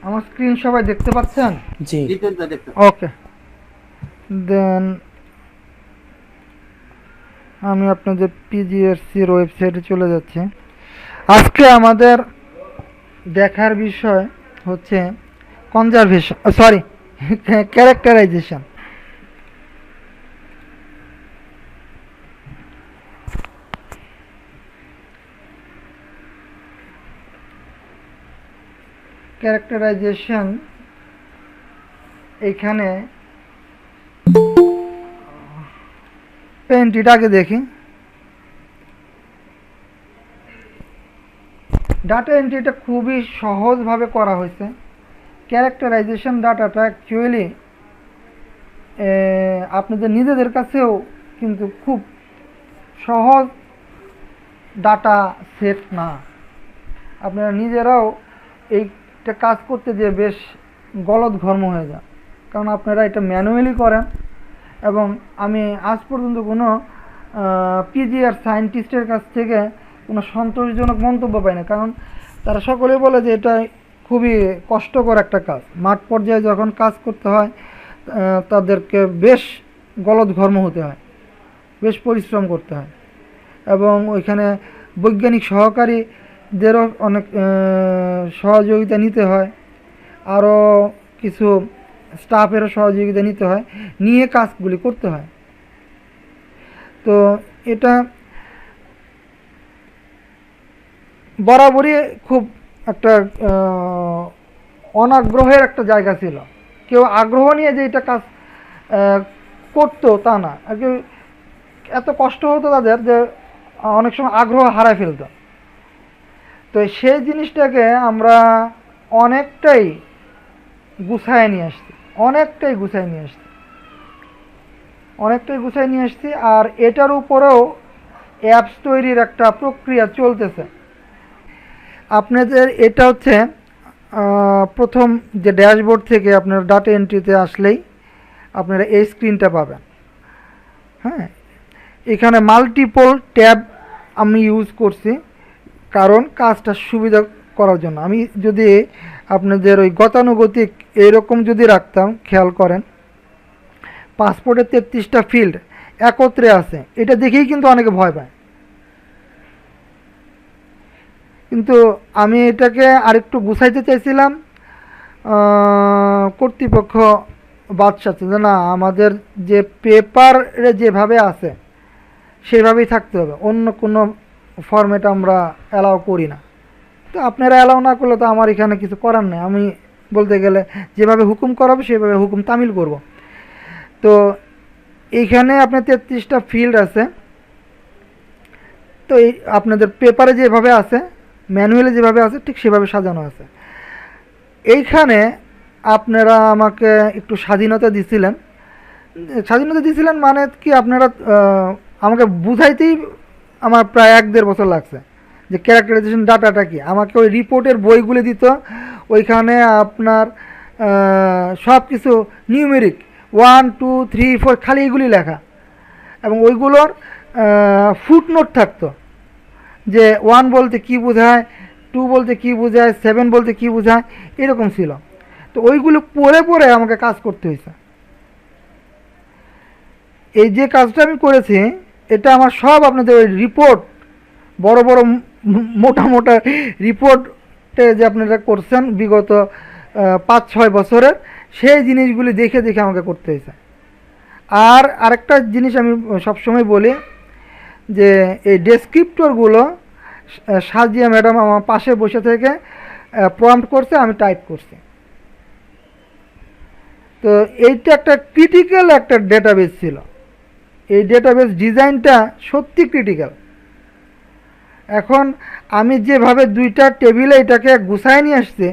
আমার স্ক্রিন সবাই দেখতে পাচ্ছেন? জি ওকে, দেন আমি আপনাদের পিজিএসসির ওয়েবসাইটে চলে যাচ্ছি। আজকে আমাদের দেখার বিষয় হচ্ছে কনজারভেশন, সরি, ক্যারেক্টারাইজেশন। ক্যারেক্টারাইজেশন এখানে পেন্টিটা আগে দেখি। ডাটা এন্ট্রিটা খুবই সহজভাবে করা হয়েছে। ক্যারেক্টারাইজেশন ডাটাটা অ্যাকচুয়ালি আপনাদের নিজেদের কাছেও কিন্তু খুব সহজ ডাটা সেট না। আপনারা নিজেরাও এইটা কাজ করতে যেয়ে বেশ গলদঘর্ম হয়ে যান, কারণ আপনারা এটা ম্যানুয়ালি করেন। এবং আমি আজ পর্যন্ত কোনো পিজিআর সায়েন্টিস্টের কাছ থেকে কোনো সন্তোষজনক মন্তব্য পাই না, কারণ তারা সকলেই বলে যে এটা খুবই কষ্টকর একটা কাজ। মাঠ পর্যায়ে যখন কাজ করতে হয় তাদেরকে বেশ গলদঘর্ম হতে হয়, বেশ পরিশ্রম করতে হয়, এবং ওইখানে বৈজ্ঞানিক সহকারীদেরও অনেক সহযোগিতা নিতে হয়, আরও কিছু স্টাফেরও সহযোগিতা নিতে হয়, নিয়ে কাজগুলি করতে হয়। তো এটা বরাবরই খুব একটা অনাগ্রহের একটা জায়গা ছিল। কেউ আগ্রহ নিয়ে যে এটা কাজ করতো তা না, আর কি এত কষ্ট হতো তাদের যে অনেক সময় আগ্রহ হারায় ফেলত। তো সেই জিনিসটাকে আমরা অনেকটাই গুছায় নিয়ে আসছি, অনেকটাই গুছায় নিয়ে আসছি। আর এটার উপরেও অ্যাপস তৈরির একটা প্রক্রিয়া চলতেছে। আপনাদের এটা হচ্ছে প্রথম যে ড্যাশবোর্ড থেকে আপনার ডাটা এন্ট্রিতে আসলেই আপনারা এই স্ক্রিনটা পাবেন। হ্যাঁ, এখানে মাল্টিপল ট্যাব আমি ইউজ করছি, কারণ কাজটা সুবিধা করার জন্য। আমি যদি আপনাদের ওই গতানুগতিক এইরকম যদি রাখতাম, খেয়াল করেন পাসপোর্টের 33টা ফিল্ড একত্রে আছে, এটা দেখেই কিন্তু অনেকে ভয় পায়। কিন্তু আমি এটাকে আরেকটু গুছাইতে চাইছিলাম, কর্তৃপক্ষ বাদশাতে যে না, আমাদের যে পেপারে যেভাবে আছে সেভাবেই থাকতে হবে, অন্য কোনো ফরম্যাট আমরা অ্যালাউ করি না। তো আপনারা অ্যালাউ না করলে তো আমার এখানে কিছু করার নেই। আমি বলতে গেলে যেভাবে হুকুম করাবো সেভাবে হুকুম তামিল করব। তো এইখানে আপনার 33টা ফিল্ড আছে। তো এই আপনাদের পেপারে যেভাবে আছে, ম্যানুয়ালে যেভাবে আছে, ঠিক সেভাবে সাজানো আছে। এইখানে আপনারা আমাকে একটু স্বাধীনতা দিছিলেন মানে কি, আপনারা আমাকে বুঝাইতেই আমার প্রায় 1-1.5 বছর লাগছে যে ক্যারেক্টারাইজেশন ডাটাটা কি। আমাকে ওই রিপোর্টের বইগুলি দিত, ওইখানে আপনার সব কিছু নিউমেরিক 1 2 3 4 খালি এগুলি লেখা, এবং ওইগুলোর ফুটনোট থাকতো যে 1 বলতে কি বোঝায়, 2 বলতে কি বোঝায়, 7 বলতে কি বোঝায়, এরকম ছিল। তো ওইগুলো পড়ে পড়ে আমাকে কাজ করতে হয়েছে। এই যে কাজটা আমি করেছি, এটা আমার সব আপনাদের ওই রিপোর্ট, বড় বড় মোটা মোটা রিপোর্টে যে আপনারা করছেন বিগত 5-6 বছরের, সেই জিনিসগুলি দেখে দেখে আমাকে করতে হয়েছে। আর আরেকটা জিনিস আমি সবসময় বলি যে এই ডেসক্রিপ্টরগুলো সাজিয়া ম্যাডাম আমার পাশে বসে থেকে প্রম্পট করছে, আমি টাইপ করছি। তো এইটা একটা ক্রিটিক্যাল একটা ডেটাবেস ছিল। এই ডেটাবেস ডিজাইনটা সত্যি ক্রিটিক্যাল। এখন আমি যেভাবে 2টা টেবিলে এটাকে গুছায় নিয়ে আসছি,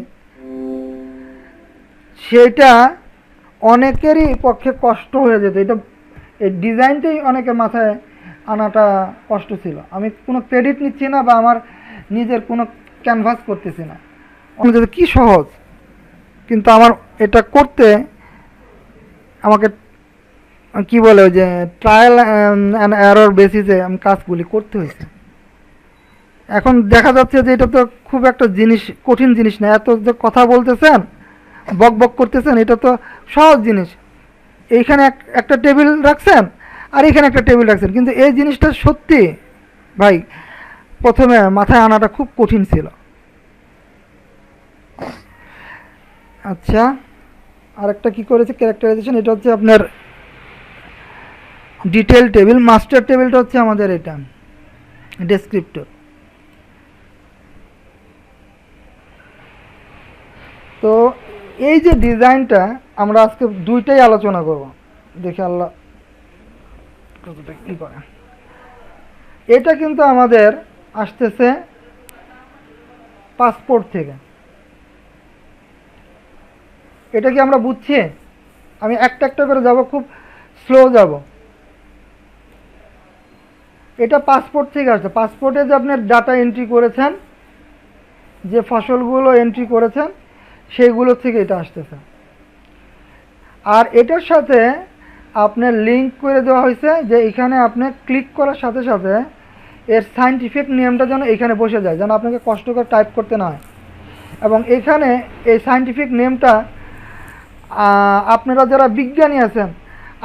সেটা অনেকেরই পক্ষে কষ্ট হয়ে যেত। এটা এই ডিজাইনটাই অনেকের মাথায় আনাটা কষ্ট ছিল। আমি কোনো ক্রেডিট নিচ্ছি না বা আমার নিজের কোনো ক্যানভাস করতেছি না, অনেক কি সহজ, কিন্তু আমার এটা করতে আমাকে কি বলে ওই যে ট্রায়াল অ্যান্ড এরর বেসিসে আমি কাজগুলি করতে হয়েছে। এখন দেখা যাচ্ছে যে এটা তো খুব একটা জিনিস, কঠিন জিনিস না। এত যে কথা বলতেছেন বক বক করতেছেন, এটা তো সহজ জিনিস। এইখানে একটা টেবিল রাখছেন আর এখানে একটা টেবিল রাখছেন, কিন্তু এই জিনিসটা সত্যি ভাই প্রথমে মাথায় আনাটা খুব কঠিন ছিল। আচ্ছা, আরেকটা কি করেছে ক্যারেক্টারাইজেশন, এটা হচ্ছে আপনার ডিটেল টেবিল। মাস্টার টেবিলটা হচ্ছে আমাদের এটা ডেসক্রিপ্টর। তো এই যে ডিজাইনটা আমরা আজকে দুইটাই আলোচনা করব, দেখে আল্লাহ কতটা কি করে। এটা কিন্তু আমাদের আসতেছে পাসপোর্ট থেকে। এটা কি আমরা বুঝছি? আমি একটা একটা করে যাব, খুব স্লো যাব। এটা পাসপোর্ট থেকে আসছে। পাসপোর্টে যে আপনার ডাটা এন্ট্রি করেছেন, যে ফসলগুলো এন্ট্রি করেছেন, সেইগুলো থেকে এটা আসতেছে। আর এটার সাথে আপনার লিঙ্ক করে দেওয়া হয়েছে যে এখানে আপনি ক্লিক করার সাথে সাথে এর সায়েন্টিফিক নেমটা যেন এখানে বসে যায়, যেন আপনাকে কষ্ট করে টাইপ করতে না হয়। এবং এখানে এই সায়েন্টিফিক নেমটা আপনারা যারা বিজ্ঞানী আছেন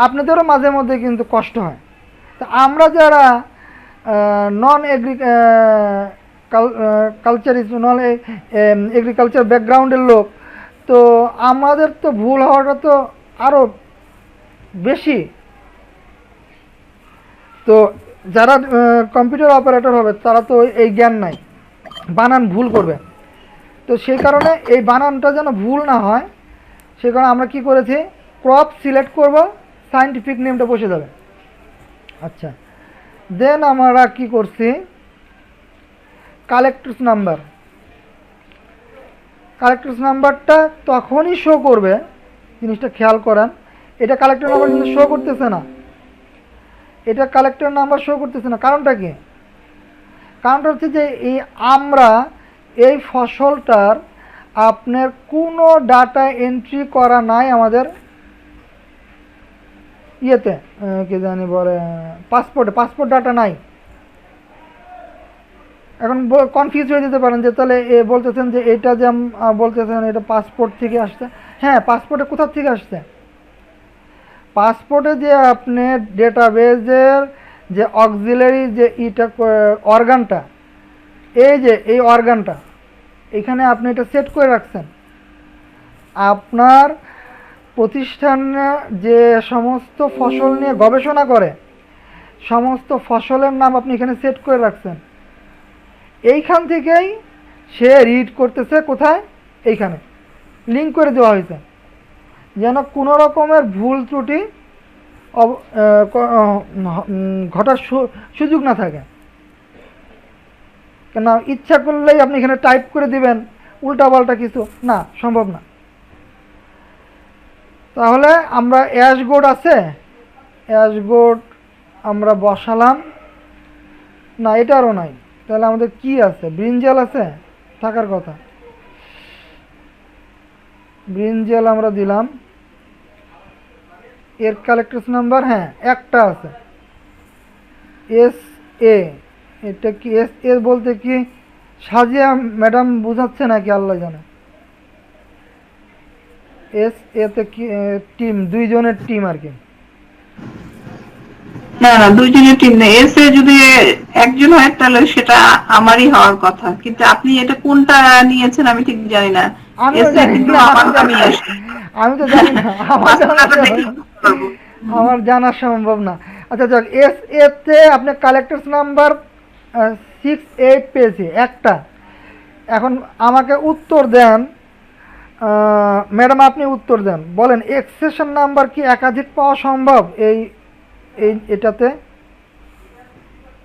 আপনাদেরও মাঝে মধ্যে কিন্তু কষ্ট হয়। তা আমরা যারা নন কালচারিস্ট, নন এগ্রিকালচার ব্যাকগ্রাউন্ডের লোক, তো আমাদের তো ভুল হওয়াটা তো আরও বেশি। তো যারা কম্পিউটার অপারেটর হবে তারা তো এই জ্ঞান নাই, বানান ভুল করবে। তো সেই কারণে এই বানানটা যেন ভুল না হয়, সে কারণে আমরা কি করেছি, ক্রপ সিলেক্ট করব, সায়েন্টিফিক নেমটা বসে যাবে। আচ্ছা, দেন আমরা কি করছি, কালেক্টরস নাম্বার। কালেক্টরস নাম্বারটা তখনই শো করবে, জিনিসটা খেয়াল করেন। এটা কালেক্টর নাম্বার কিন্তু শো করতেছে না, এটা কালেক্টর নাম্বার শো করতেছে না। কারণটা কি? কারণটা হচ্ছে যে আমরা এই ফসলটার আপনার কোনো ডাটা এন্ট্রি করা নাই আমাদের ইয়েতে, কি জানি বলে, পাসপোর্ট ডাটা নাই। এখন কনফিউজ হয়ে যেতে পারেন যে তাহলে বলতেছেন যে এটা যে বলতেছেন এটা পাসপোর্ট থেকে আসছে। হ্যাঁ, পাসপোর্টে কোথা থেকে আসছে? পাসপোর্টে যে আপনি ডেটাবেজের যে অক্সিলারি যে অর্গানটা, এই অর্গানটা এখানে আপনি এটা সেট করে রাখছেন। আপনার প্রতিষ্ঠানে যে সমস্ত ফসল নিয়ে গবেষণা করে সমস্ত ফসলের নাম আপনি এখানে সেট করে রাখছেন। এইখান থেকেই সে রিড করতেছে, কোথায়? এইখানে লিঙ্ক করে দেওয়া হয়েছে, যেন কোনো রকমের ভুল ত্রুটি ঘটার সুযোগ না থাকে। কেন ইচ্ছা করলেই আপনি এখানে টাইপ করে দিবেন উল্টাপাল্টা কিছু, না, সম্ভব না। তাহলে আমরা অ্যাশবোর্ড আছে, অ্যাশবোর্ড আমরা বসালাম না, এটারও নাই। তাহলে আমাদের কি আছে? ব্রিঞ্জাল আছে, থাকার কথা। ব্রিঞ্জাল আমরা দিলাম। এর কালেক্টরস নাম্বার, হ্যাঁ একটা আছে, এস এ। এটা কি এস এ বলতে কি সাজিয়া ম্যাডাম বুঝাচ্ছে নাকি আল্লাহ জানে। এস এতে কি টিম, দুইজনের টিম আর কি। না না, দুইজনের টিম নেই। এস এ যদি একজন হয় তাহলে সেটা আমারই হওয়ার কথা, কিন্তু আপনি এটা কোনটা নিয়েছেন আমি ঠিক জানি না। আমিও এস এ জানি কিন্তু না, আমার নামই আসে। আমি তো জানি না, বাস্তবতা দেখলে বুঝতে পারবো। আমার জানা সম্ভব না। আচ্ছা যাক, এস এতে আপনি কালেক্টরস নাম্বার 68 পেয়েছি একটা। এখন আমাকে উত্তর দেন, ম্যাডাম আপনি উত্তর দেন, বলেন এক্সেশন নাম্বার কি একাধিক পাওয়া সম্ভব এই এটাতে?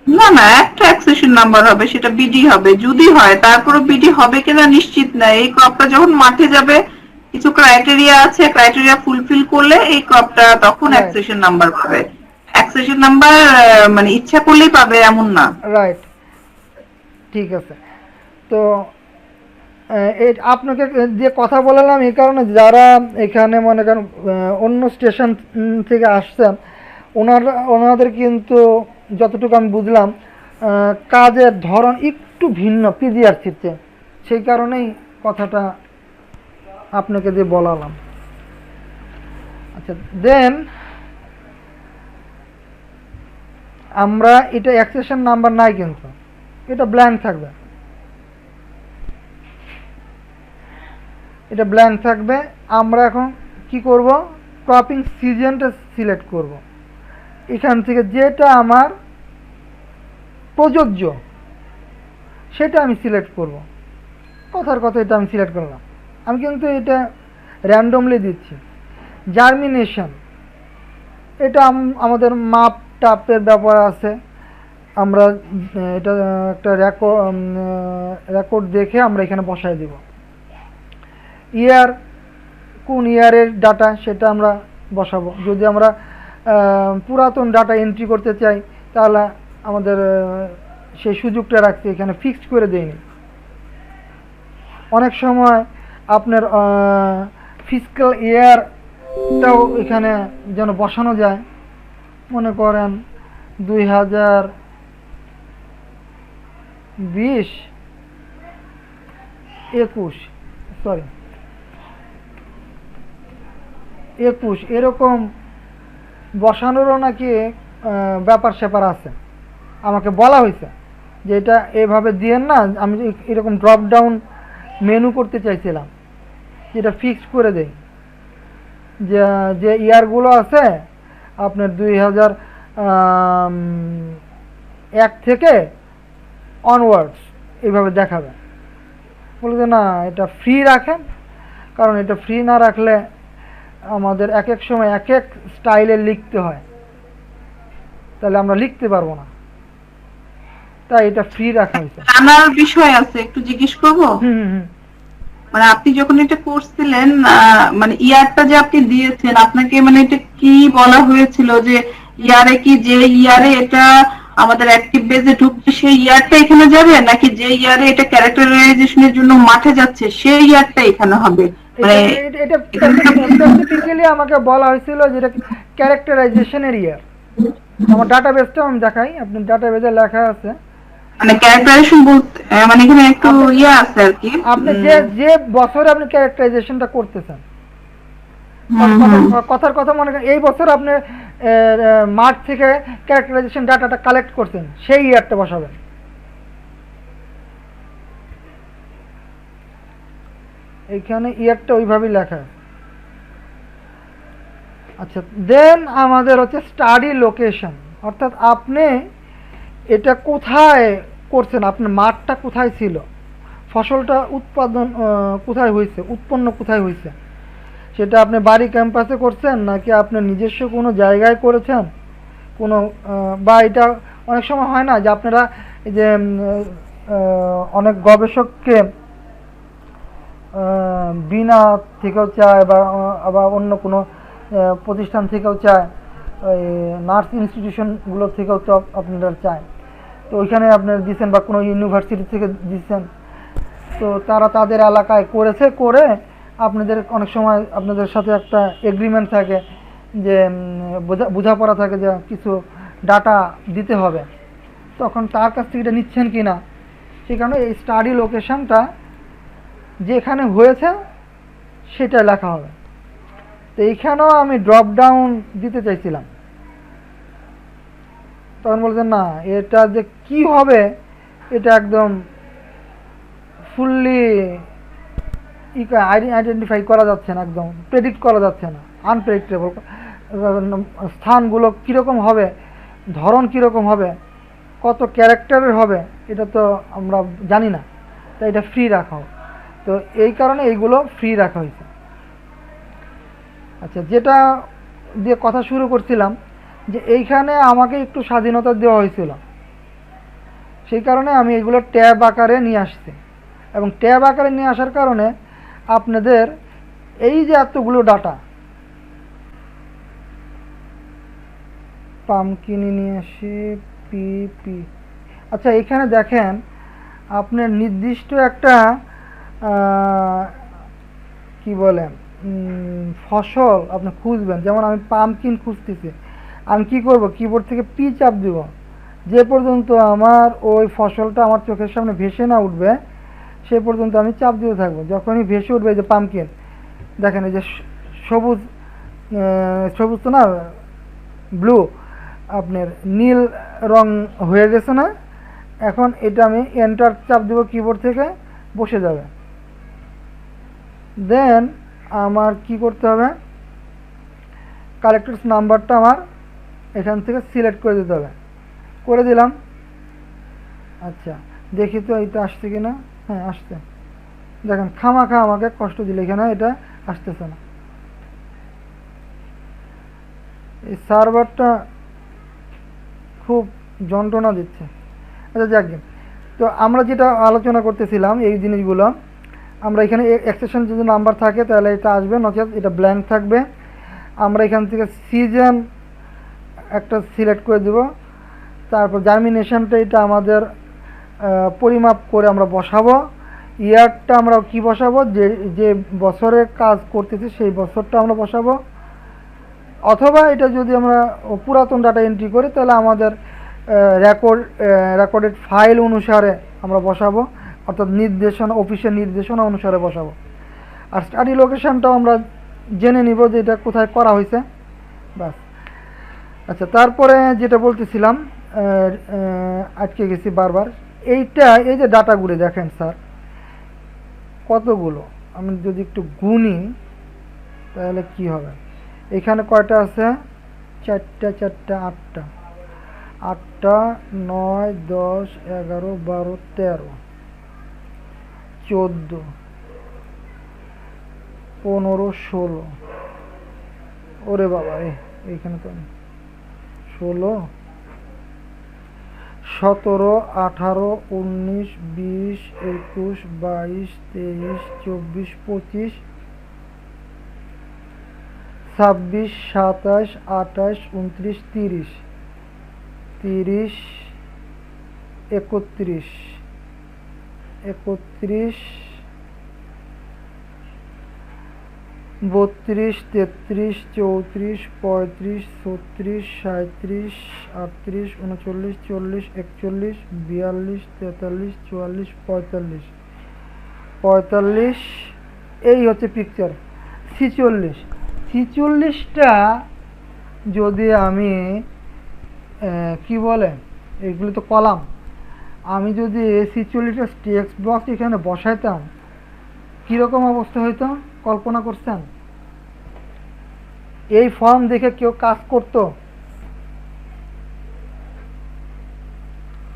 না না, একটা অ্যাক্সেশন নাম্বার হবে, সেটা বিডি হবে যদি হয়। তারপরে বিডি হবে কিনা নিশ্চিত না। এই ক্রপটা যখন মাঠে যাবে কিছু ক্রাইটেরিয়া আছে, ক্রাইটেরিয়া ফুলফিল করলে এই ক্রপটা তখন রাইট, অ্যাক্সেশন নাম্বার পাবে। অ্যাক্সেশন নাম্বার মানে ইচ্ছা করলেই পাবে এমন না। রাইট, ঠিক আছে। তো আপনাকে যে কথা বললাম এই কারণে, যারা এখানে মনে করেন অন্য স্টেশন থেকে আসছেন, ওনাদের কিন্তু যতটুকু আমি বুঝলাম কাজের ধরন একটু ভিন্ন পিজিআরসির চেয়ে, সেই কারণেই কথাটা আপনাকে দিয়ে বলালাম। আচ্ছা, দেন আমরা এটা অ্যাক্সেশন নাম্বার নাই, কিন্তু এটা ব্ল্যাঙ্ক থাকবে, এটা ব্ল্যাঙ্ক থাকবে। আমরা এখন কি করব, ক্রপিং সিজনটা সিলেক্ট করব। এখান থেকে যেটা আমার প্রযোজ্য সেটা আমি সিলেক্ট করব। কথার কথা এটা আমি সিলেক্ট করলাম। আমি কিন্তু এটা র্যান্ডমলি দিচ্ছি। জার্মিনেশন, এটা আমাদের মাপ টাপের ব্যাপার আছে, আমরা এটা একটা রেকর্ড দেখে আমরা এখানে বসায় দিব। ইয়ার, কোন ইয়ারের ডাটা সেটা আমরা বসাবো। যদি আমরা পুরাতন ডাটা এন্ট্রি করতে চাই তাহলে আমাদের সেই সুযোগটা রাখছি, এখানে ফিক্সড করে দেয়নি। অনেক সময় আপনার ফিসক্যাল ইয়ারটাও এখানে যেন বসানো যায়। মনে করেন 2020 21 সরি 21 এরকম বসানোরও নাকি ব্যাপার স্যাপার আছে। আমাকে বলা হয়েছে যে এটা এভাবে দিয়েন না, আমি এরকম ড্রপ ডাউন মেনু করতে চাইছিলাম, যেটা ফিক্সড করে দেই যে ইয়ারগুলো আছে আপনার 2001 থেকে অনওয়ার্ডস এইভাবে দেখাবে। বলে যে না, এটা ফ্রি রাখেন, কারণ এটা ফ্রি না রাখলে আমাদের এক এক সময় এক এক স্টাইলে লিখতে হয়, তাহলে আমরা লিখতে পারবো না, তাই এটা ফ্রি রাখা হয়েছে। জানার বিষয় আছে, একটু জিজ্ঞেস করবো। মানে আপনি যখন এটা করছিলেন, মানে ইয়ারটা যে আপনি দিয়েছেন, আপনাকে মানে এটা কি বলা হয়েছিল যে ইয়ারে কি, যে ইয়ারে এটা আমাদের অ্যাক্টিভ বেজে ঢুকছে সেই ইয়ারটা এখানে যাবে, নাকি যে ইয়ারে এটা ক্যারেক্টারাইজেশনের জন্য মাঠে যাচ্ছে সেই ইয়ারটা এখানে হবে? মানে এটা স্পেসিফিক্যালি আমাকে বলা হয়েছিল যে এটা ক্যারেক্টারাইজেশনের ইয়ার। আমার ডাটাবেসটা আমি দেখাই, আপনি ডাটাবেসে লেখা আছে, মানে ক্যারেক্টারাইজেশন বলতে মানে এখানে একটু ইয়া আছে আর কি। আপনি যে বছরে আপনি ক্যারেক্টারাইজেশনটা করতেছেন, কথার কথা মনে করেন এই বছর আপনি মার্চ থেকে ক্যারেক্টারাইজেশন ডাটাটা কালেক্ট করছেন, সেই ইয়ারটা বসাবেন। এইখানে ইয়ারটা ওইভাবেই লেখা। আচ্ছা, দেন আমাদের হচ্ছে স্টাডি লোকেশন, অর্থাৎ আপনি এটা কোথায় করছেন, আপনার মাঠটা কোথায় ছিল, ফসলটা উৎপাদন কোথায় হয়েছে, উৎপন্ন কোথায় হয়েছে, সেটা আপনি বাড়ি ক্যাম্পাসে করছেন নাকি আপনার নিজস্ব কোনো জায়গায় করেছেন, কোনো বা এটা অনেক সময় হয় না যে আপনারা এই যে অনেক গবেষককে বিনা থেকেও চায় বা আবার অন্য কোনো প্রতিষ্ঠান থেকেও চায়, ওই নার্স ইনস্টিটিউশনগুলো থেকেও তো আপনারা চায়, তো ওইখানে আপনারা দিচ্ছেন বা কোনো ইউনিভার্সিটি থেকে দিচ্ছেন, তো তারা তাদের এলাকায় করেছে, করে আপনাদের অনেক সময় আপনাদের সাথে একটা এগ্রিমেন্ট থাকে যে বোঝাপড়া থাকে যে কিছু ডাটা দিতে হবে, তখন তার কাছ থেকে এটা নিচ্ছেন কি না, সেই কারণে এই স্টাডি লোকেশনটা যেখানে হয়েছে সেটা লেখা হবে। তো এইখানেও আমি ড্রপ ডাউন দিতে চাইছিলাম, তখন বলছেন না, এটা যে কি হবে এটা একদম ফুললি আইডেন্টিফাই করা যাচ্ছে না, একদম প্রেডিক্ট করা যাচ্ছে না, আনপ্রেডিক্টেবল। স্থানগুলো কীরকম হবে, ধরন কীরকম হবে, কত ক্যারেক্টারের হবে, এটা তো আমরা জানি না, তাই এটা ফ্রি রাখা হোক। তো এই কারণে এইগুলো ফ্রি রাখা হয়েছে। আচ্ছা, যেটা দিয়ে কথা শুরু করছিলাম যে এইখানে আমাকে একটু স্বাধীনতা দেওয়া হয়েছিল, সেই কারণে আমি এগুলো ট্যাব আকারে নিয়ে আসছি, এবং ট্যাব আকারে নিয়ে আসার কারণে আপনাদের এই যে এতগুলো ডাটা পামকিনি নিয়ে আসি পিপি। আচ্ছা, এখানে দেখেন আপনার নির্দিষ্ট একটা কি বলেন ফসল আপনি খুঁজবেন, যেমন আমি পামকিন খুঁজতেছি, আমি কি করব, কিবোর্ড থেকে পি চাপ দিব, যে পর্যন্ত আমার ওই ফসলটা আমার চোখের সামনে ভেসে না উঠবে সে পর্যন্ত আমি চাপ দিতে থাকবো। যখনই ভেসে উঠবে যে পামকিন, দেখেন এই যে সবুজ, সবুজ তো না, ব্লু, আপনার নীল রং হয়ে গেছে না? এখন এটা আমি এন্টার চাপ দেব কিবোর্ড থেকে, বসে যাবে। দেন আমার কি করতে হবে, কালেক্টরস নাম্বারটা আমার এখান থেকে সিলেক্ট করে দিতে হবে। করে দিলাম। আচ্ছা দেখি তো এটা আসছে কিনা। হ্যাঁ আসছে। দেখেন খামাখা আমাকে কষ্ট দিলে এখানে, এটা আসতেছে না। এই সার্ভারটা খুব যন্ত্রণা দিচ্ছে। আচ্ছা যাক গে। তো আমরা যেটা আলোচনা করতেছিলাম এই জিনিসগুলো, আমরা এখানে এক্সেশন যদি নাম্বার থাকে তাহলে এটা আসবে, নচেত এটা ব্ল্যাঙ্ক থাকবে। আমরা এখান থেকে সিজন একটা সিলেক্ট করে দেব। তারপর জার্মিনেশনটা এটা আমাদের পরিমাপ করে আমরা বসাবো। ইয়ারটা আমরা কি বসাবো, যে যে বছরে কাজ করতেছি সেই বছরটা আমরা বসাবো। অথবা এটা যদি আমরা পুরাতন ডাটা এন্ট্রি করি তাহলে আমাদের রেকর্ডেড ফাইল অনুসারে আমরা বসাবো, অর্থাৎ নির্দেশনা, অফিসের নির্দেশনা অনুসারে বসাবো। আর স্টাডি লোকেশনটাও আমরা জেনে নিব যে এটা কোথায় করা হয়েছে, বাস। আচ্ছা তারপরে যেটা বলতেছিলাম, আটকে গেছি বারবার। এইটা, এই যে ডাটাগুলো দেখেন স্যার কতগুলো, আমি যদি একটু গুনি তাহলে কি হবে। এখানে কয়টা আছে, চারটা চারটা আটটা, 8, 9, 10, 11, 12, 13, 14, 15, 16। ওরে বাবা এইখানে তো 16, 17, 18, 19, 20, 21, 22, 23, 24, 25, 26, 27, 28, 29, 30, 31, 32, 33, 32, 33, 34, 35, 36, 37, 38, 39, 40, 41, 42, 43, 44, 45, 45। এই হচ্ছে পিকচার। 46, 46টা যদি আমি কি বলে, এগুলো তো কলাম, আমি যদি 46টা টেক্সট বক্স এখানে বসাইতাম কীরকম অবস্থা হইতো কল্পনা করছেন? এই ফর্ম দেখে কেউ কাজ করতো?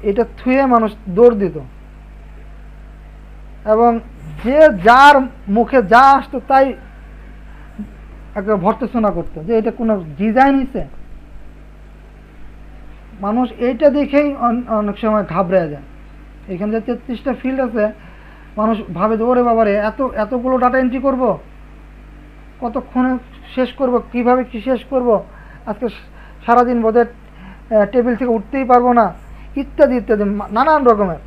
এটা থুয়ে মানুষ দৌড় দিত, এবং যে যার মুখে যা আসতো তাই একটা ভর্ৎসনা করতো যে এটা কোনো ডিজাইন হয়েছে। মানুষ এইটা দেখেই অনেক সময় ঘাবড়ে যায়। এখানে যে 33টা ফিল্ড আছে, মানুষ ভাবে যে ওরে বাবারে এতগুলো ডাটা এন্ট্রি করব, কতক্ষণে শেষ করব, কিভাবে কি শেষ করব, আজকে সারাদিন বোধহয় টেবিল থেকে উঠতেই পারবো না, ইত্যাদি ইত্যাদি নানান রকমের।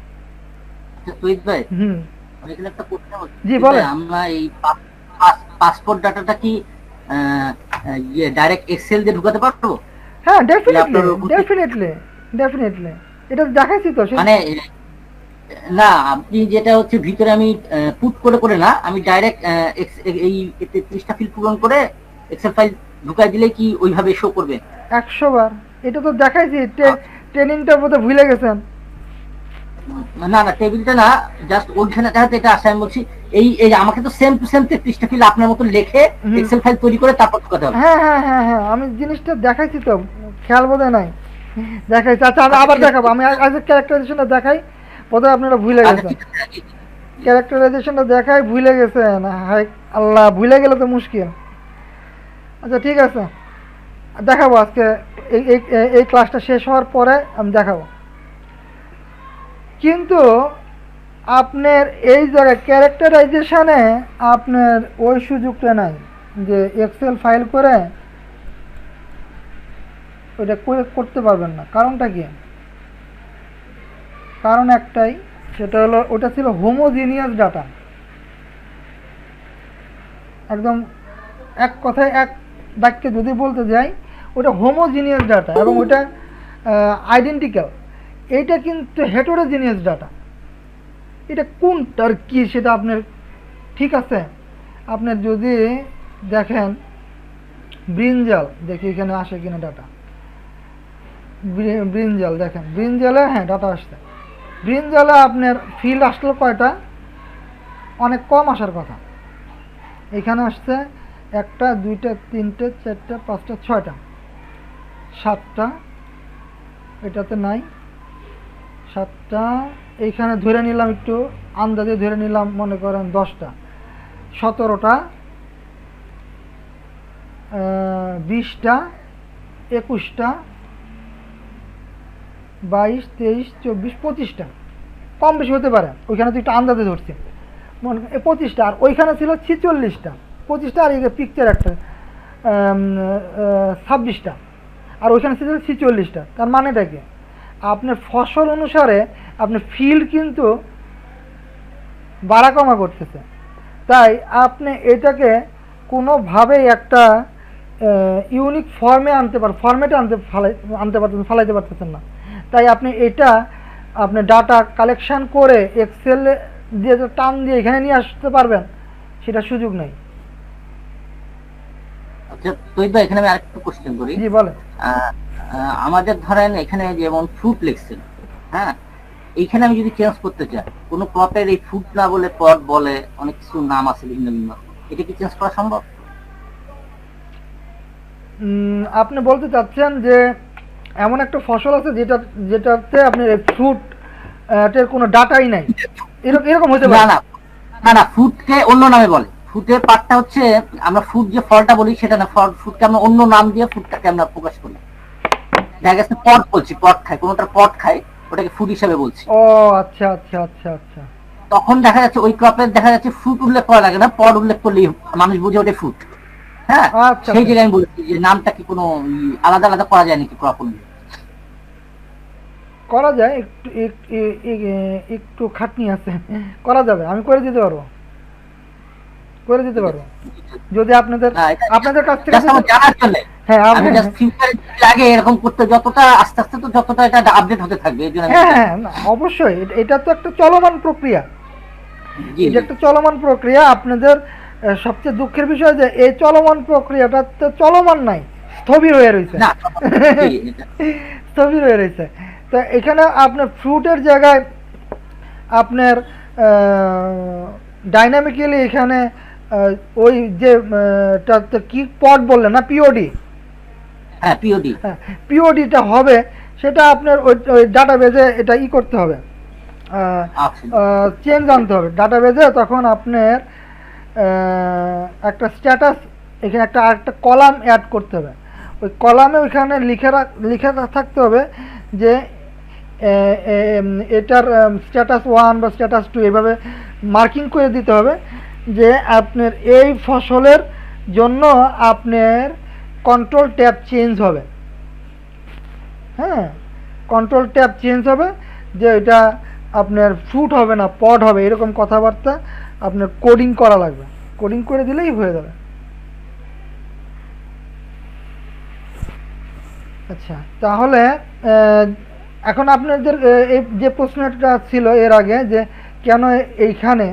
ভাই হুম এখানে একটা প্রশ্ন হচ্ছে, জি বলেন। আমরা এই পাসপোর্ট ডাটাটা কি ডাইরেক্ট এক্সেল দিয়ে ঢুকাতে পারবো? হ্যাঁ ডেফিনেটলি ডেফিনেটলি ডেফিনেটলি, এটা দেখাইছি তো। মানে না, আপনি যেটা হচ্ছে ভিতরে আমি পুট করে করে না, আমি ডাইরেক্ট এই 33টা ফিল পূরণ করে এক্সেল ফাইল ঢুকাই দিলে কি ওইভাবে শো করবে? 100 বার এটা তো দেখাইছি। ট্রেনিংটা বোধহয় ভুলে গেছেন। না না, টেবিলটা না, জাস্ট ওইখানে দেখাতে এটা আসে। আমি বলছি এই এই আমাকে তো সেম টু সেম 33টা ফিল আপনার মতো লিখে এক্সেল ফাইল তৈরি করে তারপর ঢুকাতে হবে। হ্যাঁ হ্যাঁ হ্যাঁ হ্যাঁ, আমি জিনিসটা দেখাইছি তো, খেয়াল বোধহয় নাই, দেখাইছি। আচ্ছা আমি আবার দেখাবো, আমি আজ ক্যারেক্টারাইজেশনটা দেখাই, বোধহয় আপনারা ভুলে গেছেন। ক্যারেক্টারাইজেশনটা দেখাই ভুলে গেছেন, হাই আল্লাহ, ভুলে গেলে তো মুশকিল। আচ্ছা ঠিক আছে, দেখাবো আজকে, এই ক্লাসটা শেষ হওয়ার পরে আমি দেখাবো। কিন্তু আপনার এই জায়গায় ক্যারেক্টারাইজেশনে আপনার ওই সুযোগটা নাই যে এক্সেল ফাইল করে ওইটা করতে পারবেন না। কারণটা কি? কারণ একটাই, সেটা হলো ওটা ছিল হোমোজিনিয়াস ডাটা, একদম এক কথায় এক বাক্যে যদি বলতে যাই, ওটা হোমোজিনিয়াস ডাটা এবং ওটা আইডেন্টিক্যাল। এইটা কিন্তু হেটেরোজিনিয়াস ডাটা। এটা কোনটার কি সেটা আপনার ঠিক আছে, আপনার যদি দেখেন ব্রিঞ্জাল, দেখি এখানে আসে কিনা ডাটা। ব্রিঞ্জাল দেখেন, ব্রিঞ্জালে হ্যাঁ ডাটা আসছে। ব্রিঞ্জালে আপনার ফিল্ড আসলো কয়টা? অনেক কম আসার কথা। এখানে আসছে 1টা 2টা 3টে 4টা 5টা 6টা 7টা, এটাতে নাই 7টা। এইখানে ধরে নিলাম, একটু আন্দাজে ধরে নিলাম, মনে করেন 10টা 17টা 20টা 21টা 22 23 24 25টা, কম বেশি হতে পারে। ওইখানে তো একটু আন্দাজে ধরছি, মনে 25টা। আর ওইখানে ছিল 46টা, 25টা। আর এই যে পিকচার একটা 26টা, আর ওইখানে ছিল 46টা। তার মানেটা কি? আপনার ফসল অনুসারে আপনার ফিল্ড কিন্তু বাড়া কমা করতেছে। তাই আপনি এটাকে কোনোভাবেই একটা ইউনিক ফর্মেটে আনতে পারতেছেন, ফালাইতে পারতেছেন না। তাই আপনি এটা আপনি ডাটা কালেকশন করে এক্সেল দিয়ে টান দিয়ে এখানে নিয়ে আসতে পারবেন, সেটা সুযোগ নেই। আচ্ছা তৈরি, এখানে আমি আরেকটু কোশ্চেন করি। জি বলেন। আমাদের ধরেন এখানে যেমন ফ্রুট লিখছেন, হ্যাঁ, এইখানে আমি যদি চেঞ্জ করতে চাই, কোনো ক্রপের এই ফ্রুট না বলে পট বলে অনেক কিছু নাম আছে ভিন্ন ভিন্ন, এটা কি চেঞ্জ করা সম্ভব? আপনি বলতে চাচ্ছেন যে এমন একটা ফসল আছে যেটাতে আপনি ফ্রুট এর কোনো ডাটাই নাই, এরকম হতে না পারে? না না না, ফ্রুটকে অন্য নামে বলে। ফ্রুটের পার্টটা হচ্ছে, আমরা ফ্রুট যে ফলটা বলি সেটা না, ফ্রুটকে আমরা অন্য নাম দিয়ে ফ্রুটটাকে আমরা প্রকাশ করি। দেখা গেছে পট বলছি, পট খায়, কোনোটা পট খায়, ওটাকে ফুড হিসাবে বলছি। ও আচ্ছা আচ্ছা আচ্ছা আচ্ছা। তখন দেখা যাচ্ছে ওই ক্রপের দেখা যাচ্ছে ফ্রুট উল্লেখ করা লাগে না, পট উল্লেখ করলেই মানুষ বুঝে ওটা ফ্রুট। হ্যাঁ, আচ্ছা, সেই জায়গায় আমি বলছি যে নামটা কি কোনো আলাদা আলাদা করা যায় নাকি ক্রপ অনুযায়ী? করা যায়, একটু খাটনি আছে, করা যাবে, আমি করে দিতে পারবো, যদি আপনাদের কাছ থেকে Just আমার জানার জন্য। হ্যাঁ আমি জাস্ট ফিউচারে লাগে এরকম করতে, যতটা আস্তে আস্তে তো যতটা এটা আপডেট হতে থাকবে, এই জন্য হ্যাঁ না, অবশ্যই এটা তো একটা চলমান প্রক্রিয়া। জি এটা একটা চলমান প্রক্রিয়া। আপনাদের সবচেয়ে দুঃখের বিষয় যে এই চলমান প্রক্রিয়াটা তো চলমান নাই, স্থবির হয়ে রয়েছে। না জি, এটা স্থবির হয়ে রয়েছে। তো এখানে আপনার ফ্রুটের জায়গায় আপনার ডাইনামিক্যালি এখানে ওই যে কি পট বললেন না, পিওডি, হ্যাঁ পিওডি, হ্যাঁ পিওডিটা হবে, সেটা আপনার ওই ডাটাবেজে এটা করতে হবে, চেঞ্জ আনতে হবে ডাটাবেজে। তখন আপনার একটা স্ট্যাটাস, এখানে আরেকটা কলাম অ্যাড করতে হবে। ওই কলামে ওইখানে লিখে থাকতে হবে যে এটার স্ট্যাটাস 1 বা স্ট্যাটাস 2, এভাবে মার্কিং করে দিতে হবে যে আপনার এই ফসলের জন্য আপনার কন্ট্রোল ট্যাব চেঞ্জ হবে। হ্যাঁ, কন্ট্রোল ট্যাব চেঞ্জ হবে, যে এটা আপনার ফ্রুট হবে না পড হবে, এরকম কথাবার্তা আপনার কোডিং করা লাগবে। কোডিং করে দিলেই হয়ে যাবে। আচ্ছা, তাহলে এখন আপনাদের এই যে প্রশ্নটা ছিল এর আগে, যে কেন এইখানে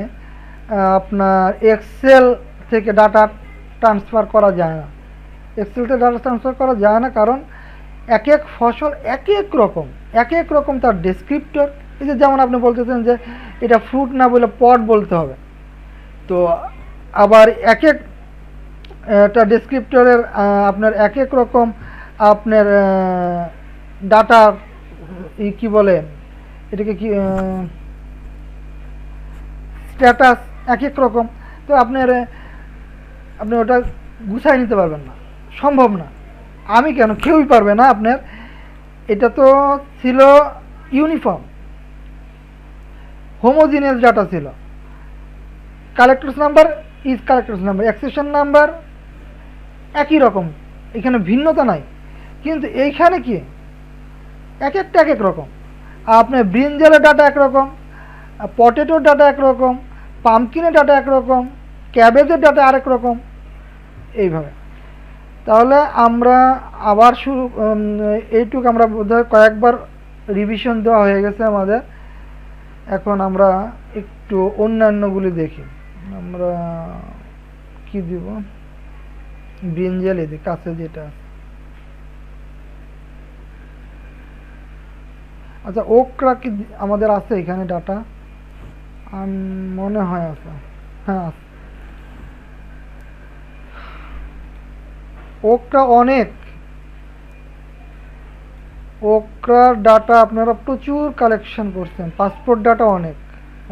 আপনার এক্সেল থেকে ডাটা ট্রান্সফার করা যায় না। এক্সেল থেকে ডাটা ট্রান্সফার করা যায় না কারণ এক এক ফসল এক এক রকম তার ডেসক্রিপ্টর। এই যে যেমন আপনি বলতেছেন যে এটা ফ্রুট না বলে পট বলতে হবে, তো আবার একটা ডেসক্রিপ্টরের আপনার এক রকম আপনার ডাটা কি বলে এটাকে, কি স্ট্যাটাস এক রকম। তো আপনি ওটা গুছাই নিতে পারবেন না, সম্ভব না। আমি কেন, কেউই পারবে না। আপনার এটা তো ছিল ইউনিফর্ম হোমোজিনিয়াস ডাটা ছিল, collectors number is collectors number, accession number একই রকম, এখানে ভিন্নতা নাই। কিন্তু এইখানে কি একটা এক রকম। আপনার ব্রিঞ্জালের ডাটা একরকম, পটেটোর ডাটা একরকম, পামকিনের ডাটা একরকম, ক্যাবেজের ডাটা আরেক রকম, এইভাবে। তাহলে আমরা আবার এইটুকু আমরা বোধহয় কয়েকবার রিভিশন দেওয়া হয়ে গেছে আমাদের। এখন আমরা একটু অন্যান্যগুলি দেখি। আমরা কি দিব, ব্রিঞ্জাল এই যে কাছে যেটা আছে। আচ্ছা ওকরা কি আমাদের আছে এখানে ডাটা? মনে হয় আছে, হ্যাঁ আছে। ওকরা অনেক, ওকরার ডাটা আপনারা প্রচুর কালেকশন করছেন, পাসপোর্ট ডাটা অনেক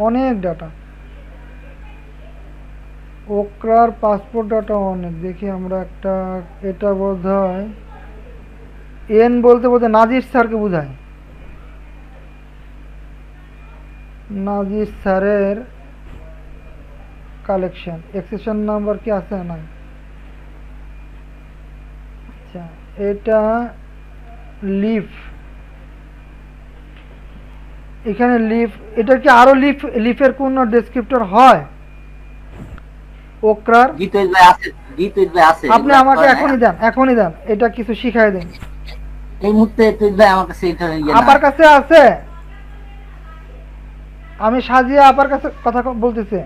অনেক ডাটা, ওকরার পাসপোর্ট ডাটা অনেক। দেখি আমরা একটা, এটা বোধ হয় এন বলতে বলতে নাজির স্যারকে বোঝায়, নাজির স্যারের কালেকশন। এক্সেশন নাম্বার কি আছে? না। আচ্ছা এটা লিফ, এখানে লিফ, এটা কি আরো লিফের কোন ডেসক্রিপ্টর হয় ওকরার? জিতুল ভাই আছে, জিতুল ভাই আছে। আপনি আমাকে এখনই দেন, এটা কিছু শিখাই দেন এই মুহূর্তে। তুই ভাই আমার কাছে এটা ইয়ে না। আপার কাছে আছে, আমি সাজিয়া আপার কাছে কথা বলতেছি।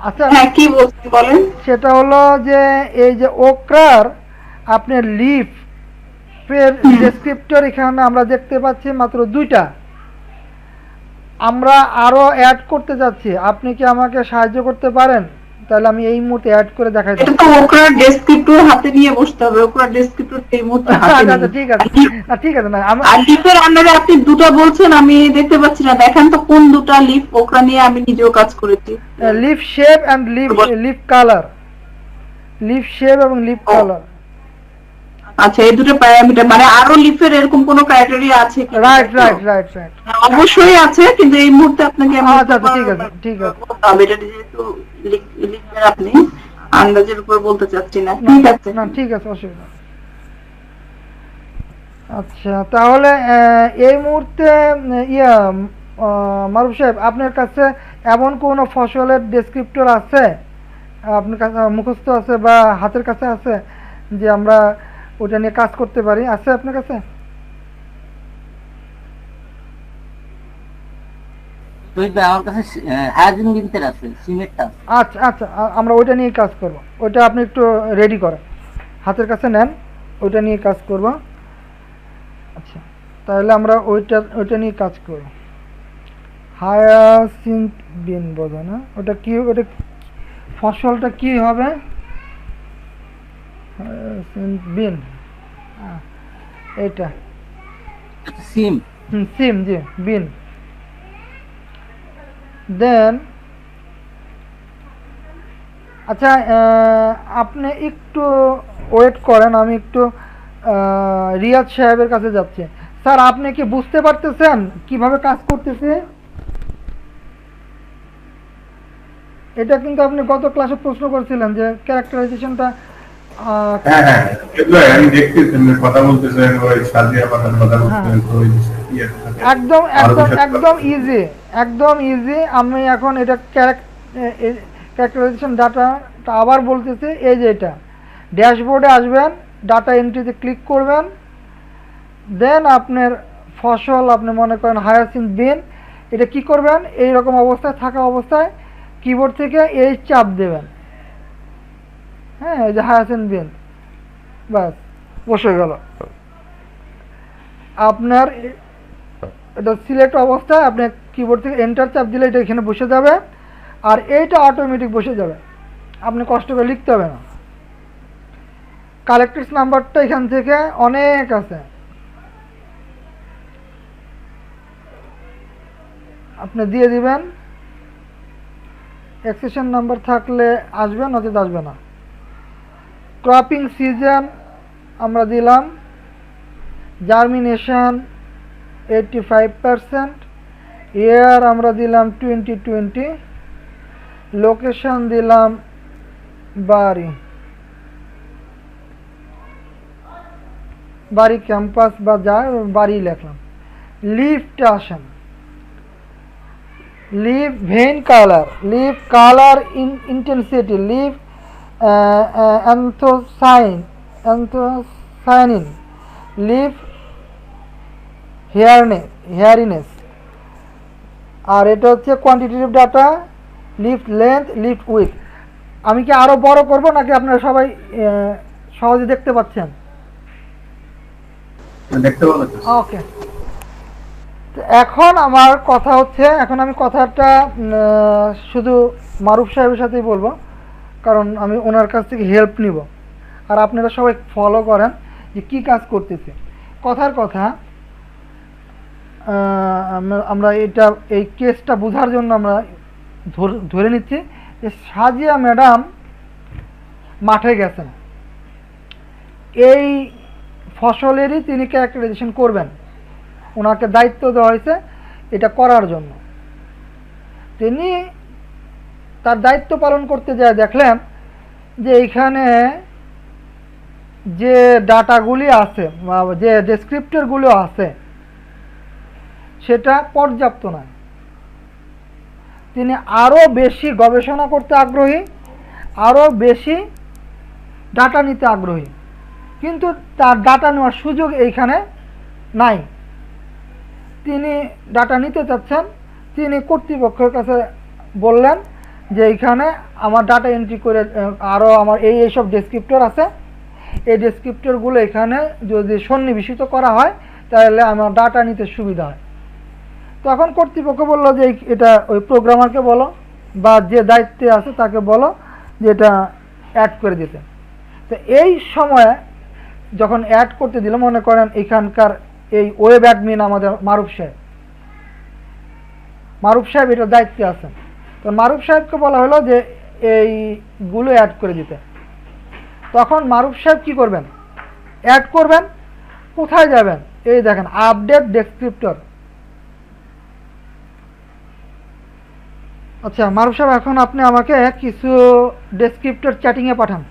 আচ্ছা হ্যাঁ কি বলছেন বলেন। সেটা হলো যে এই যে ওকরার আপনার লিফ এর ডেসক্রিপ্টর এখানে আমরা দেখতে পাচ্ছি মাত্র 2টা, আমরা আরো অ্যাড করতে যাচ্ছি। আপনি কি আমাকে সাহায্য করতে পারেন? তাহলে আমি এই মুহূর্তে অ্যাড করে দেখাই এটা তো ওকরার ডেসক্রিপ্টর হাতে নিয়ে বসতে হবে, ওকরার ডেসক্রিপ্টর এই মুহূর্তে হাতে আচ্ছা নেই। ঠিক আছে, ঠিক আছে না আর লিফের আন্ডারে আপনি দুটো বলছেন, আমি দেখতে পাচ্ছি না, দেখেন তো কোন দুটো লিফ। ওকরা নিয়ে আমি নিজেও কাজ করেছি। Leaf shape and leaf colour, leaf shape এবং লিফ কালার। আচ্ছা এই দুটো প্যারামিটার, মানে আরো লিফের এরকম কোন ক্রাইটেরিয়া আছে কি? রাইট রাইট রাইট রাইট, অবশ্যই আছে, কিন্তু এই মুহূর্তে আপনাকে আমি আচ্ছা ঠিক আছে ঠিক আছে, এটা যেহেতু লিফের আপনি আন্দাজের উপর বলতে চাচ্ছি না। ঠিক আছে, না ঠিক আছে, অসুবিধা। আচ্ছা তাহলে এই মুহূর্তে ইয়া মারুফ সাহেব, আপনার কাছে এমন কোন ফসলের ডেসক্রিপ্টর আছে আপনার কাছে মুখস্থ আছে বা হাতের কাছে আছে যে আমরা ওটা নিয়ে কাজ করতে পারি? আছে আপনার কাছে? তুই ভাই আমার কাছে হায়াজিন বিনতের আছে, সিমেন্টটা। আচ্ছা আচ্ছা, আমরা ওইটা নিয়ে কাজ করব। ওইটা আপনি একটু রেডি করেন, হাতের কাছে নেন, ওইটা নিয়ে কাজ করব। আচ্ছা তাহলে আমরা ওইটা নিয়ে কাজ করব। হায়াসিন্থ বিন বোঝো না, ওটা কি, ওটা ফসলটা কি হবে? হায়াসিন্থ বিন, এটা সিম। সিম, জি বিন। দেন আচ্ছা আপনি একটু ওয়েট করেন, আমি একটু রিয়াজ সাহেবের কাছে যাচ্ছি। স্যার আপনি কি বুঝতে পারতেছেন কিভাবে কাজ করতেছে? এটা কিন্তু আপনি গত ক্লাসে প্রশ্ন করছিলেন যে ক্যারেক্টারাইজেশনটা। হ্যাঁ হ্যাঁ এগুলো আমি দেখতেছি, কথা বলতেছেন ওই সাজিয়া পাঠার কথা বলতেছেন, তো ওই ইয়ে থাকে। একদম ইজি, একদম ইজি। আমি এখন এটা ক্যারেক্টারাইজেশন ডাটাটা আবার বলতেছি। এই যে এটা ড্যাশবোর্ডে আসবেন, ডাটা এন্ট্রিতে ক্লিক করবেন, দেন আপনার ফসল আপনি মনে করেন হায়াসিন্থ বিন, এটা কি করবেন, এই রকম অবস্থায় থাকা অবস্থায় কিবোর্ড থেকে এই চাপ দেবেন, হ্যাঁ এই যে হায়াসিন্থ বিন, বাস বসে গেল আপনার। এটা সিলেক্ট অবস্থায় আপনি কিবোর্ড থেকে এন্টার চাপ দিলে এটা এখানে বসে যাবে, আর এইটা অটোমেটিক বসে যাবে, আপনি কষ্ট করে লিখতে হবে না। কালেক্টরস নাম্বারটা এখান থেকে অনেক আছে, আপনি দিয়ে দিবেন। এক্সেশন নাম্বার থাকলে আসবে, নচেত আসবে না। ক্রপিং সিজন আমরা দিলাম, জার্মিনেশন 85%, ইয়ার আমরা দিলাম 2020, লোকেশন দিলাম বাড়ি ক্যাম্পাস বা যা বাড়ি লিখলাম। লিফটা আসেন, leaf vein colour, leaf colour intensity, leaf anthocyanin, leaf hairiness, আর এটা হচ্ছে quantitative data, leaf length, leaf width. আমি কি আরো বড় করব নাকি আপনারা সবাই সহজে দেখতে পাচ্ছেন? দেখতে ভালো লাগছে। ওকে, এখন আমার কথা হচ্ছে, এখন আমি কথাটা শুধু মারুফ সাহেবের সাথেই বলবো, কারণ আমি ওনার কাছ থেকে হেল্প নিব, আর আপনারা সবাই ফলো করেন যে কি কাজ করতেছে। কথার কথা, আমরা এটা এই কেসটা বোঝার জন্য আমরা ধরে নিচ্ছি যে সাজিয়া ম্যাডাম মাঠে গেছেন, এই ফসলেরই তিনি ক্যারেক্টারাইজেশন করবেন, ওনাকে দায়িত্ব দেওয়া হয়েছে এটা করার জন্য। তিনি তার দায়িত্ব পালন করতে যায় দেখলেন যে এইখানে যে ডাটাগুলি আছে বা যে ডেসক্রিপ্টরগুলো আছে সেটা পর্যাপ্ত নয়। তিনি আরও বেশি গবেষণা করতে আগ্রহী, আরও বেশি ডাটা নিতে আগ্রহী, কিন্তু তার ডাটা নেওয়ার সুযোগ এইখানে নাই। তিনি ডাটা নিতে চাচ্ছেন, তিনি কর্তৃপক্ষের কাছে বললেন যে এইখানে আমার ডাটা এন্ট্রি করে আরও আমার এইসব ডেসক্রিপ্টর আছে, এই ডেসক্রিপ্টরগুলো এখানে যদি সন্নিবেশিত করা হয় তাহলে আমার ডাটা নিতে সুবিধা হয়। তখন কর্তৃপক্ষ বলল যে এটা ওই প্রোগ্রামারকে বলো বা যে দায়িত্বে আছে তাকে বলো যে এটা অ্যাড করে দিতে। তো এই সময়ে যখন অ্যাড করতে দিল, মনে করেন এখানকার এই ওয়েব অ্যাডমিন আমাদের মারুফ সাহেব এটার দায়িত্বে আছেন, তো মারুফ সাহেবকে বলা হলো যে এইগুলো অ্যাড করে দিতে। তখন মারুফ সাহেব কি করবেন? অ্যাড করবেন, কোথায় যাবেন? এই দেখেন আপডেট ডেসক্রিপ্টর। আচ্ছা মারুফ সাহেব, এখন আপনি আমাকে কিছু ডেসক্রিপ্টর চ্যাটিংয়ে পাঠান।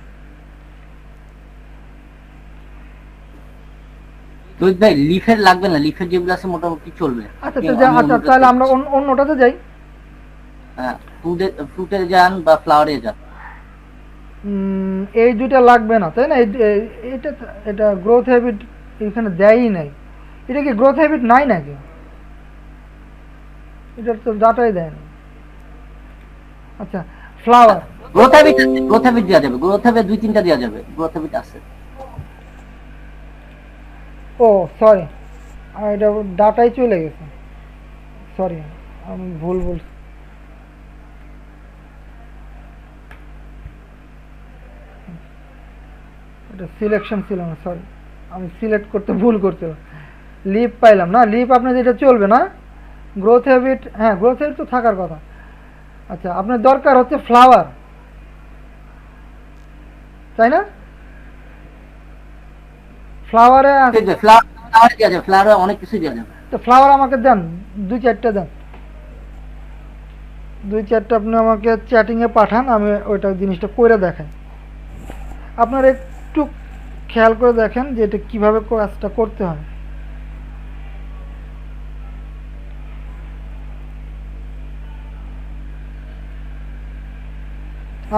রোহিত ভাই লিফের লাগবে না, লিফের যেগুলো আছে মোটামুটি চলবে। আচ্ছা আচ্ছা, তাহলে আমরা অন্যটাতে যাই। হ্যাঁ, ফ্রুটে যান বা ফ্লাওয়ারে যান। এই দুইটা লাগবে না তাই না? এটা এটা গ্রোথ হ্যাবিট এখানে দেয়ই নাই। এটা কি গ্রোথ হ্যাবিট নাই নাকি? এটা তো ডাটাই দেয় না। আচ্ছা ফ্লাওয়ার, গ্রোথ হ্যাবিট দেওয়া যাবে, গ্রোথ হ্যাবিট 2-3টা দেওয়া যাবে, গ্রোথ হ্যাবিট আছে। ও সরি, এটা ডাটাই চলে গেছে, সরি আমি ভুল বলছি। এটা সিলেকশন ছিল না, সরি আমি সিলেক্ট করতে ভুল করতে লিপ পাইলাম না। লিপ আপনার যেটা চলবে না, গ্রোথ হ্যাবিট, হ্যাঁ গ্রোথ হ্যাবিট তো থাকার কথা। আচ্ছা আপনার দরকার হচ্ছে ফ্লাওয়ার, তাই না? ফ্লাওয়ারে ফ্লাওয়ার দেওয়া যাবে, ফ্লাওয়ারে অনেক কিছু দেওয়া যাবে। তো ফ্লাওয়ার আমাকে দেন, 2-4টা দেন, 2-4টা আপনি আমাকে চ্যাটিংয়ে পাঠান, আমি ওইটা জিনিসটা করে দেখাই। আপনারা একটু খেয়াল করে দেখেন যে এটা কীভাবে কাজটা করতে হয়।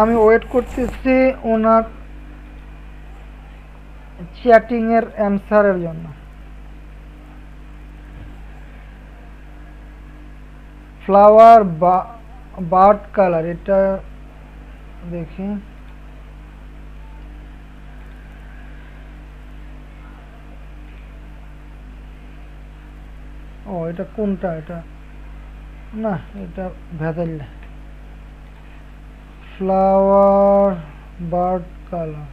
আমি ওয়েট করতেছি ওনার চ্যাটিংয়ের অ্যান্সারের জন্য। ফ্লাওয়ার বার্ড কালার, এটা দেখি। ও এটা কোনটা? এটা না, এটা ভেদাইল্লা। ফ্লাওয়ার বার্ড কালার,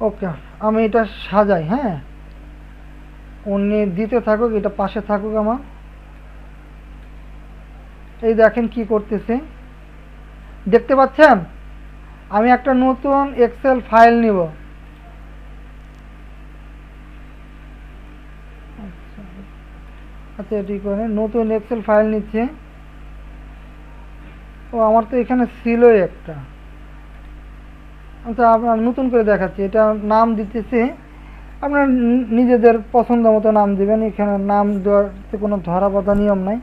ওকে আমি এটা সাজাই। হ্যাঁ উনি দিতে থাকুক, এটা পাশে থাকুক আমার। এই দেখেন কি করতেছে, দেখতে পাচ্ছেন? আমি একটা নতুন এক্সেল ফাইল নিব। আচ্ছা এটি করে নতুন এক্সেল ফাইল নিচ্ছে। ও আমার তো এখানে ছিলই একটা। আচ্ছা আপনার নতুন করে দেখাচ্ছি, এটা নাম দিতেছি আপনারা নিজেদের পছন্দ মতো নাম দিবেন। এখানে নাম দেওয়াতে কোনো ধরা বাঁধা নিয়ম নাই।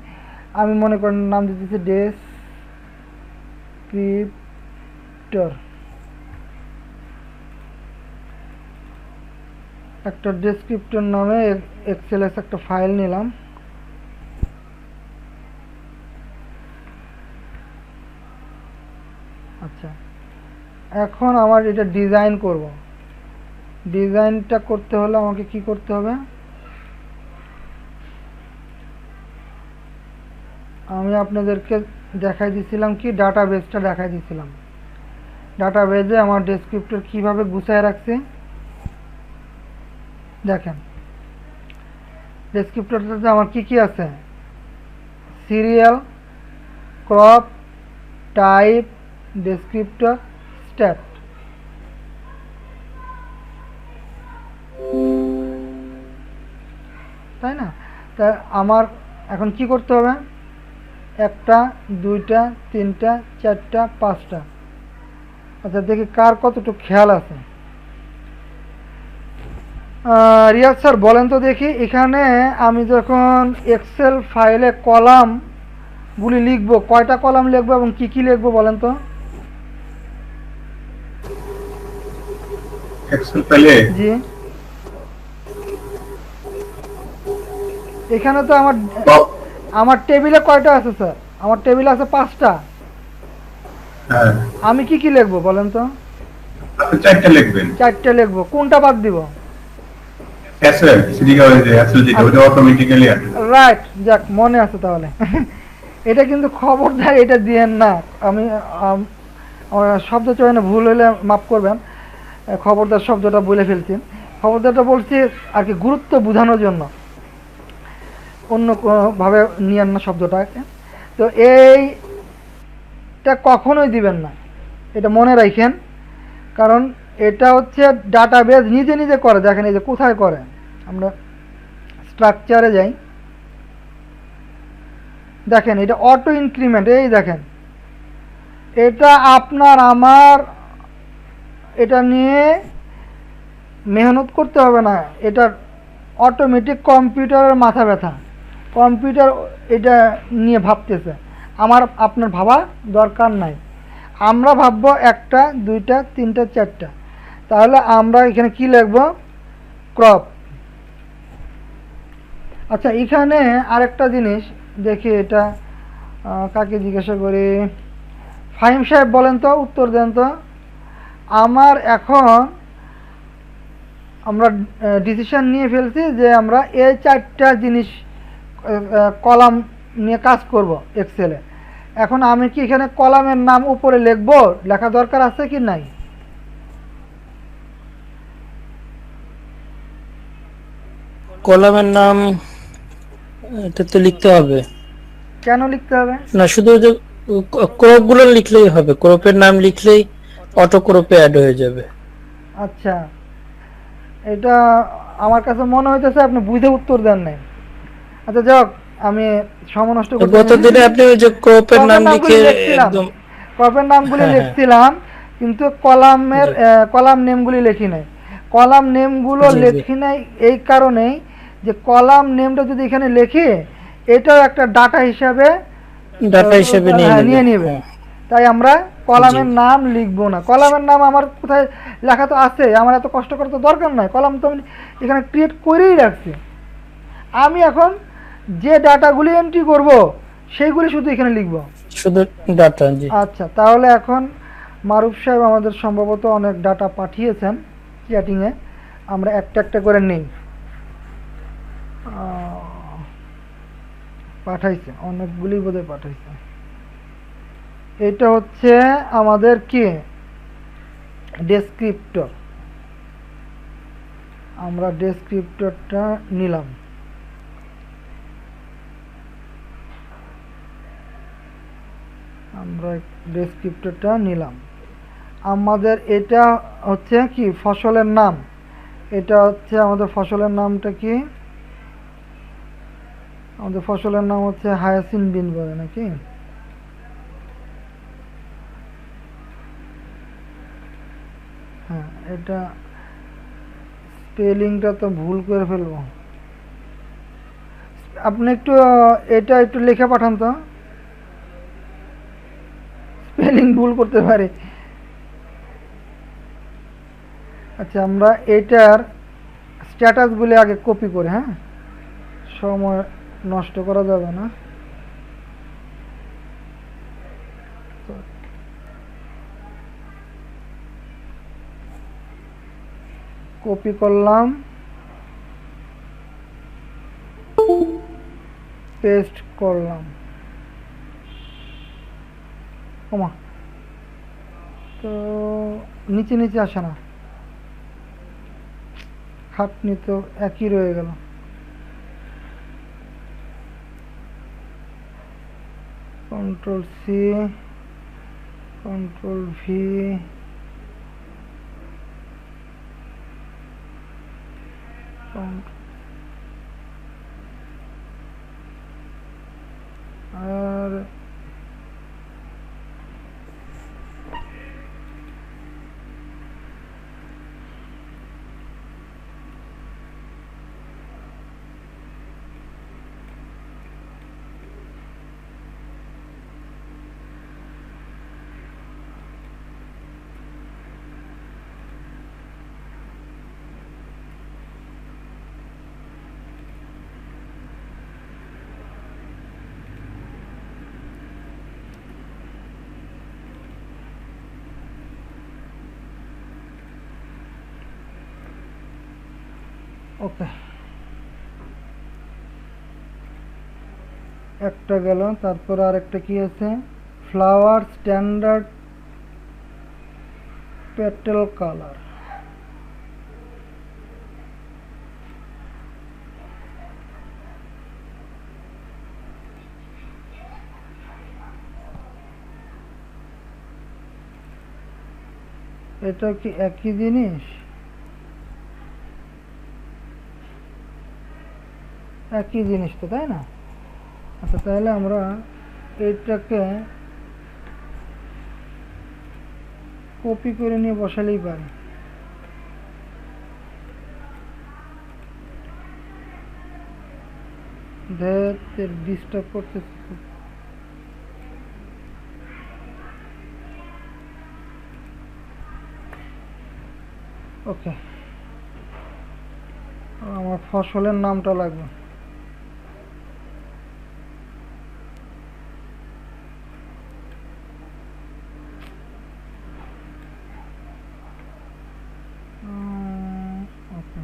আমি মনে করেন নাম দিতেছি ডেসক্রিপ্টর। একটা ডেসক্রিপ্টর নামে এক্সেলএস একটা ফাইল নিলাম। আচ্ছা, এখন আমার এটা ডিজাইন করব। ডিজাইনটা করতে হলে আমাকে কি করতে হবে? আমি আপনাদেরকে দেখাই দিয়েছিলাম কি, ডাটাবেসটা দেখাই দিয়েছিলাম। ডাটাবেসে আমার ডেসক্রিপ্টর কিভাবে গুছায় রাখছি দেখেন। ডেসক্রিপ্টরটাতে আমার কি কি আছে? Serial, crop, type, descriptor, stat. তাই না? তা আমার এখন কি করতে হবে? একটা, দুইটা, তিনটা, চারটা, পাঁচটা। আচ্ছা, দেখি কার কতটুকু খেয়াল আছে। রিয়াজ স্যার বলেন তো দেখি, এখানে আমি যখন এক্সেল ফাইলে কলামগুলি লিখব, কয়টা কলাম লিখবো এবং কি কি লিখবো বলেন তো? এক্সেল ফাইলে জি, এখানে তো আমার টেবিলে কয়টা আছে স্যার? আমার টেবিলে আছে 5টা। হ্যাঁ, আমি কি কি লিখবো বলেন তো? আপনি 4টা লিখবেন। 4টে লিখবো, কোনটা বাদ দিব? এসএল সিডিকা হয়েছে, এসএল যেটা ওটা অটোমেটিক্যালি আসে। রাইট, যাক মনে আছে তাহলে। এটা কিন্তু খবরদার এটা দিয়েন না। আমি আমার শব্দ চয়নে ভুল হলে মাফ করবেন। খবরদার শব্দটা বলে ফেলছি। খবরদারটা বলছি আর কি গুরুত্ব বোঝানোর জন্য, অন্য কোনোভাবে নিয়েন না শব্দটাকে। তো এইটা কখনোই দিবেন না, এটা মনে রাখেন। কারণ এটা হচ্ছে ডাটাবেস নিজে নিজে করে। দেখেন এই যে কোথায় করে, আমরা স্ট্রাকচারে যাই, দেখেন এটা অটো ইনক্রিমেন্ট। এই দেখেন, এটা আপনার আমার এটা নিয়ে মেহনত করতে হবে না, এটা অটোমেটিক কম্পিউটারের মাথা ব্যথা। কম্পিউটার এটা নিয়ে ভাবতেছে, আমার আপনার ভাবা দরকার নাই। আমরা ভাববো একটা, দুইটা, তিনটা, চারটা। তাহলে আমরা এখানে কি লিখব? ক্রপ। আচ্ছা, এখানে আরেকটা জিনিস দেখি, এটা কাকে জিজ্ঞাসা করি? ফাহিম সাহেব বলেন তো, উত্তর দেন তো। আমার এখন আমরা ডিসিশন নিয়ে ফেলছি যে আমরা এই 4টা জিনিস কলাম নিয়ে কাজ করব এক্সেলে। এখন আমি কি এখানে কলামের নাম উপরে লিখব? লেখা দরকার আছে কি নাই? কলামের নাম এটা তো লিখতে হবে কেন লিখতে হবে? না, শুধু যে ক্রপ গুলো লিখলেই হবে, ক্রপের নাম লিখলেই অটো ক্রপে অ্যাড হয়ে যাবে। আচ্ছা, এটা আমার কাছে মনে হইতেছে আপনি বুঝে উত্তর দেন নাই। আচ্ছা যাক, আমি সময় নষ্ট করতে গত দিনে আপনি ওই যে ক্রপের নাম লিখে একদম ক্রপের নামগুলি হ্যাঁ, হ্যাঁ। লিখছিলাম, কিন্তু কলামের কলাম নেমগুলি লিখি নাই। কলাম নেমগুলো জি, জি। লিখি নাই এই কারণেই যে কলাম নেমটা যদি এখানে লিখি, এটাও একটা ডাটা হিসাবে ডাটা হিসেবে নিয়ে নেবে। হ্যাঁ। তাই আমরা কলামের জি। নাম লিখবো না। কলামের নাম আমার কোথায় লেখা তো আছে, আমার এত কষ্ট করার তো দরকার নাই। কলাম তো আমি এখানে ক্রিয়েট করেই রাখছি। আমি এখন যে ডাটাগুলি এন্ট্রি করব সেইগুলি শুধু এখানে লিখব। শুধু ডাটা। জি। আচ্ছা, তাহলে এখন মারুফ সাহেব আমাদের সম্ভবত অনেক ডাটা পাঠিয়েছেন চ্যাটিংয়ে, আমরা একটা একটা করে নেই। পাঠাইছে অনেকগুলি বোধহয় পাঠাইছে। এটা হচ্ছে আমাদের কি ডেসক্রিপ্টর। আমরা ডেসক্রিপ্টরটা নিলাম। আমাদের এটা হচ্ছে কি ফসলের নাম। এটা হচ্ছে আমাদের ফসলের নামটা কি? আমাদের ফসলের নাম হচ্ছে হায়াসিন বিন বলে নাকি? হ্যাঁ, এটা স্পেলিংটা তো ভুল করে ফেলবো। আপনি একটু এটা একটু লিখে পাঠান তো, স্পেলিং ভুল করতে পারে। আচ্ছা, আমরা এটার স্ট্যাটাসগুলি আগে কপি করি, হ্যাঁ, সময় নষ্ট করা যাবে না। কপি করলাম, পেস্ট করলাম। ওমা, তো নিচে নিচে আসে না, খাটনি তো একই রয়ে গেল। কন্ট্রোল সি, কন্ট্রোল ভি, আর ওকে, একটা গেল। তারপর আরেকটা কি আছে, ফ্লাওয়ার স্ট্যান্ডার্ড পেটেল কালার। এটা কি একই জিনিস? একই জিনিস তো, তাই না? আচ্ছা, তাহলে আমরা এইটাকে কপি করে নিয়ে বসালেই পারি। ডিস্টার্ব করতেছে খুব। ওকে, আমার ফসলের নামটা লাগবে। ওকে,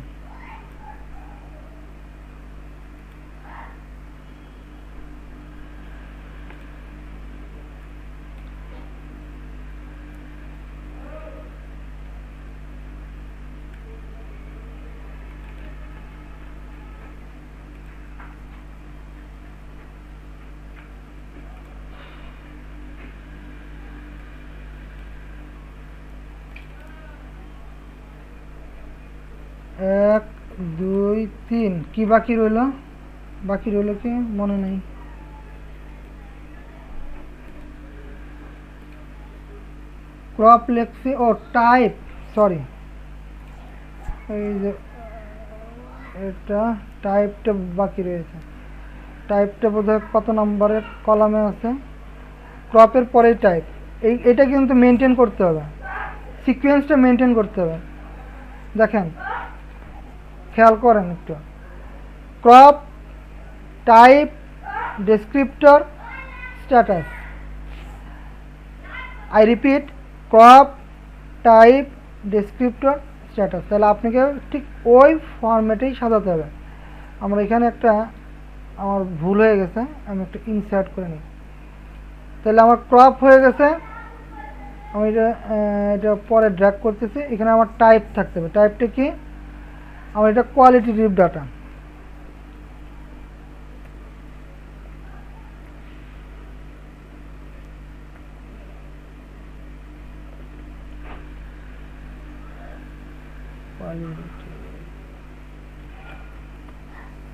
এক দুই তিন, কি বাকি রইল? বাকি রইল কি মনে নেই। ক্রপ লেখছি, ও টাইপ, সরি, এই যে এটা টাইপটা বাকি রয়েছে। টাইপটা বোধহয় কত নম্বরের কলামে আছে? ক্রপের পরেই টাইপ। এটা কিন্তু মেনটেন করতে হবে, সিকোয়েন্সটা মেনটেন করতে হবে। দেখেন, খেয়াল করেন একটু, crop, type, descriptor, status. I repeat, crop, type, descriptor, status. তাহলে আপনাকে ঠিক ওই ফরম্যাটেই সাজাতে হবে। আমরা এখানে একটা, আমার ভুল হয়ে গেছে, আমি একটু ইনসার্ট করে নিই। তাহলে আমার ক্রপ হয়ে গেছে, আমি এটা পরে ড্র্যাগ করতেছি। এখানে আমার টাইপ থাকতে হবে। টাইপটা কি? আমার এটা কোয়ালিটেটিভ ডাটা।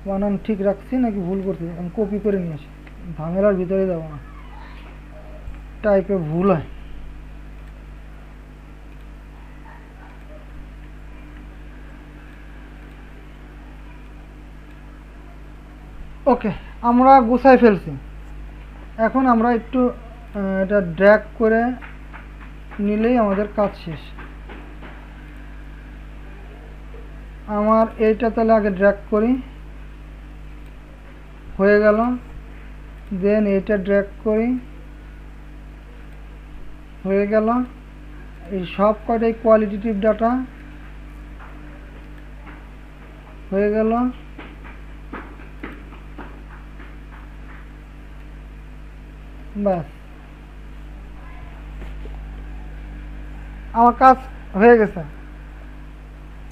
বানান ঠিক রাখছি নাকি ভুল করছি? আমি কপি করে নিয়ে আসি, ঝামেলার ভিতরে যাব না। টাইপে ভুল হয়। ওকে, আমরা গুছাই ফেলছি। এখন আমরা একটু এটা ড্র্যাগ করে নিলেই আমাদের কাজ শেষ। আমার এইটা তাহলে আগে ড্র্যাগ করি, হয়ে গেল। দেন এইটা ড্র্যাগ করি, হয়ে গেল। এই সব কয়টাই কোয়ালিটেটিভ ডাটা, হয়ে গেল। ব্যাস, আমার কাজ হয়ে গেছে।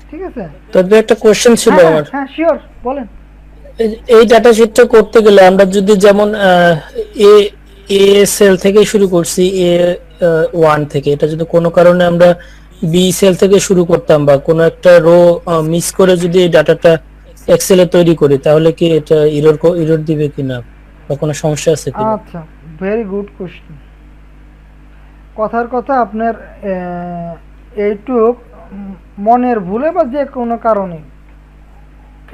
ঠিক আছে, তবে একটা কোশ্চেন ছিল হ্যাঁ আমার। হ্যাঁ শিওর, বলেন। এই ডাটা শিটটা করতে গেলে আমরা যদি যেমন এ এ সেল থেকে শুরু করছি, এ 1 থেকে, এটা যদি কোনো কারণে আমরা বি সেল থেকে শুরু করতাম বা কোনো একটা রো মিস করে যদি এই ডাটাটা এক্সেলে তৈরি করি, তাহলে কি এটা এরর দিবে কিনা বা কোনো সমস্যা আছে কিনা? আচ্ছা, ভেরি গুড কোশ্চেন। কথার কথা, আপনার এইটুক মনের ভুলে বা যে কোনো কারণে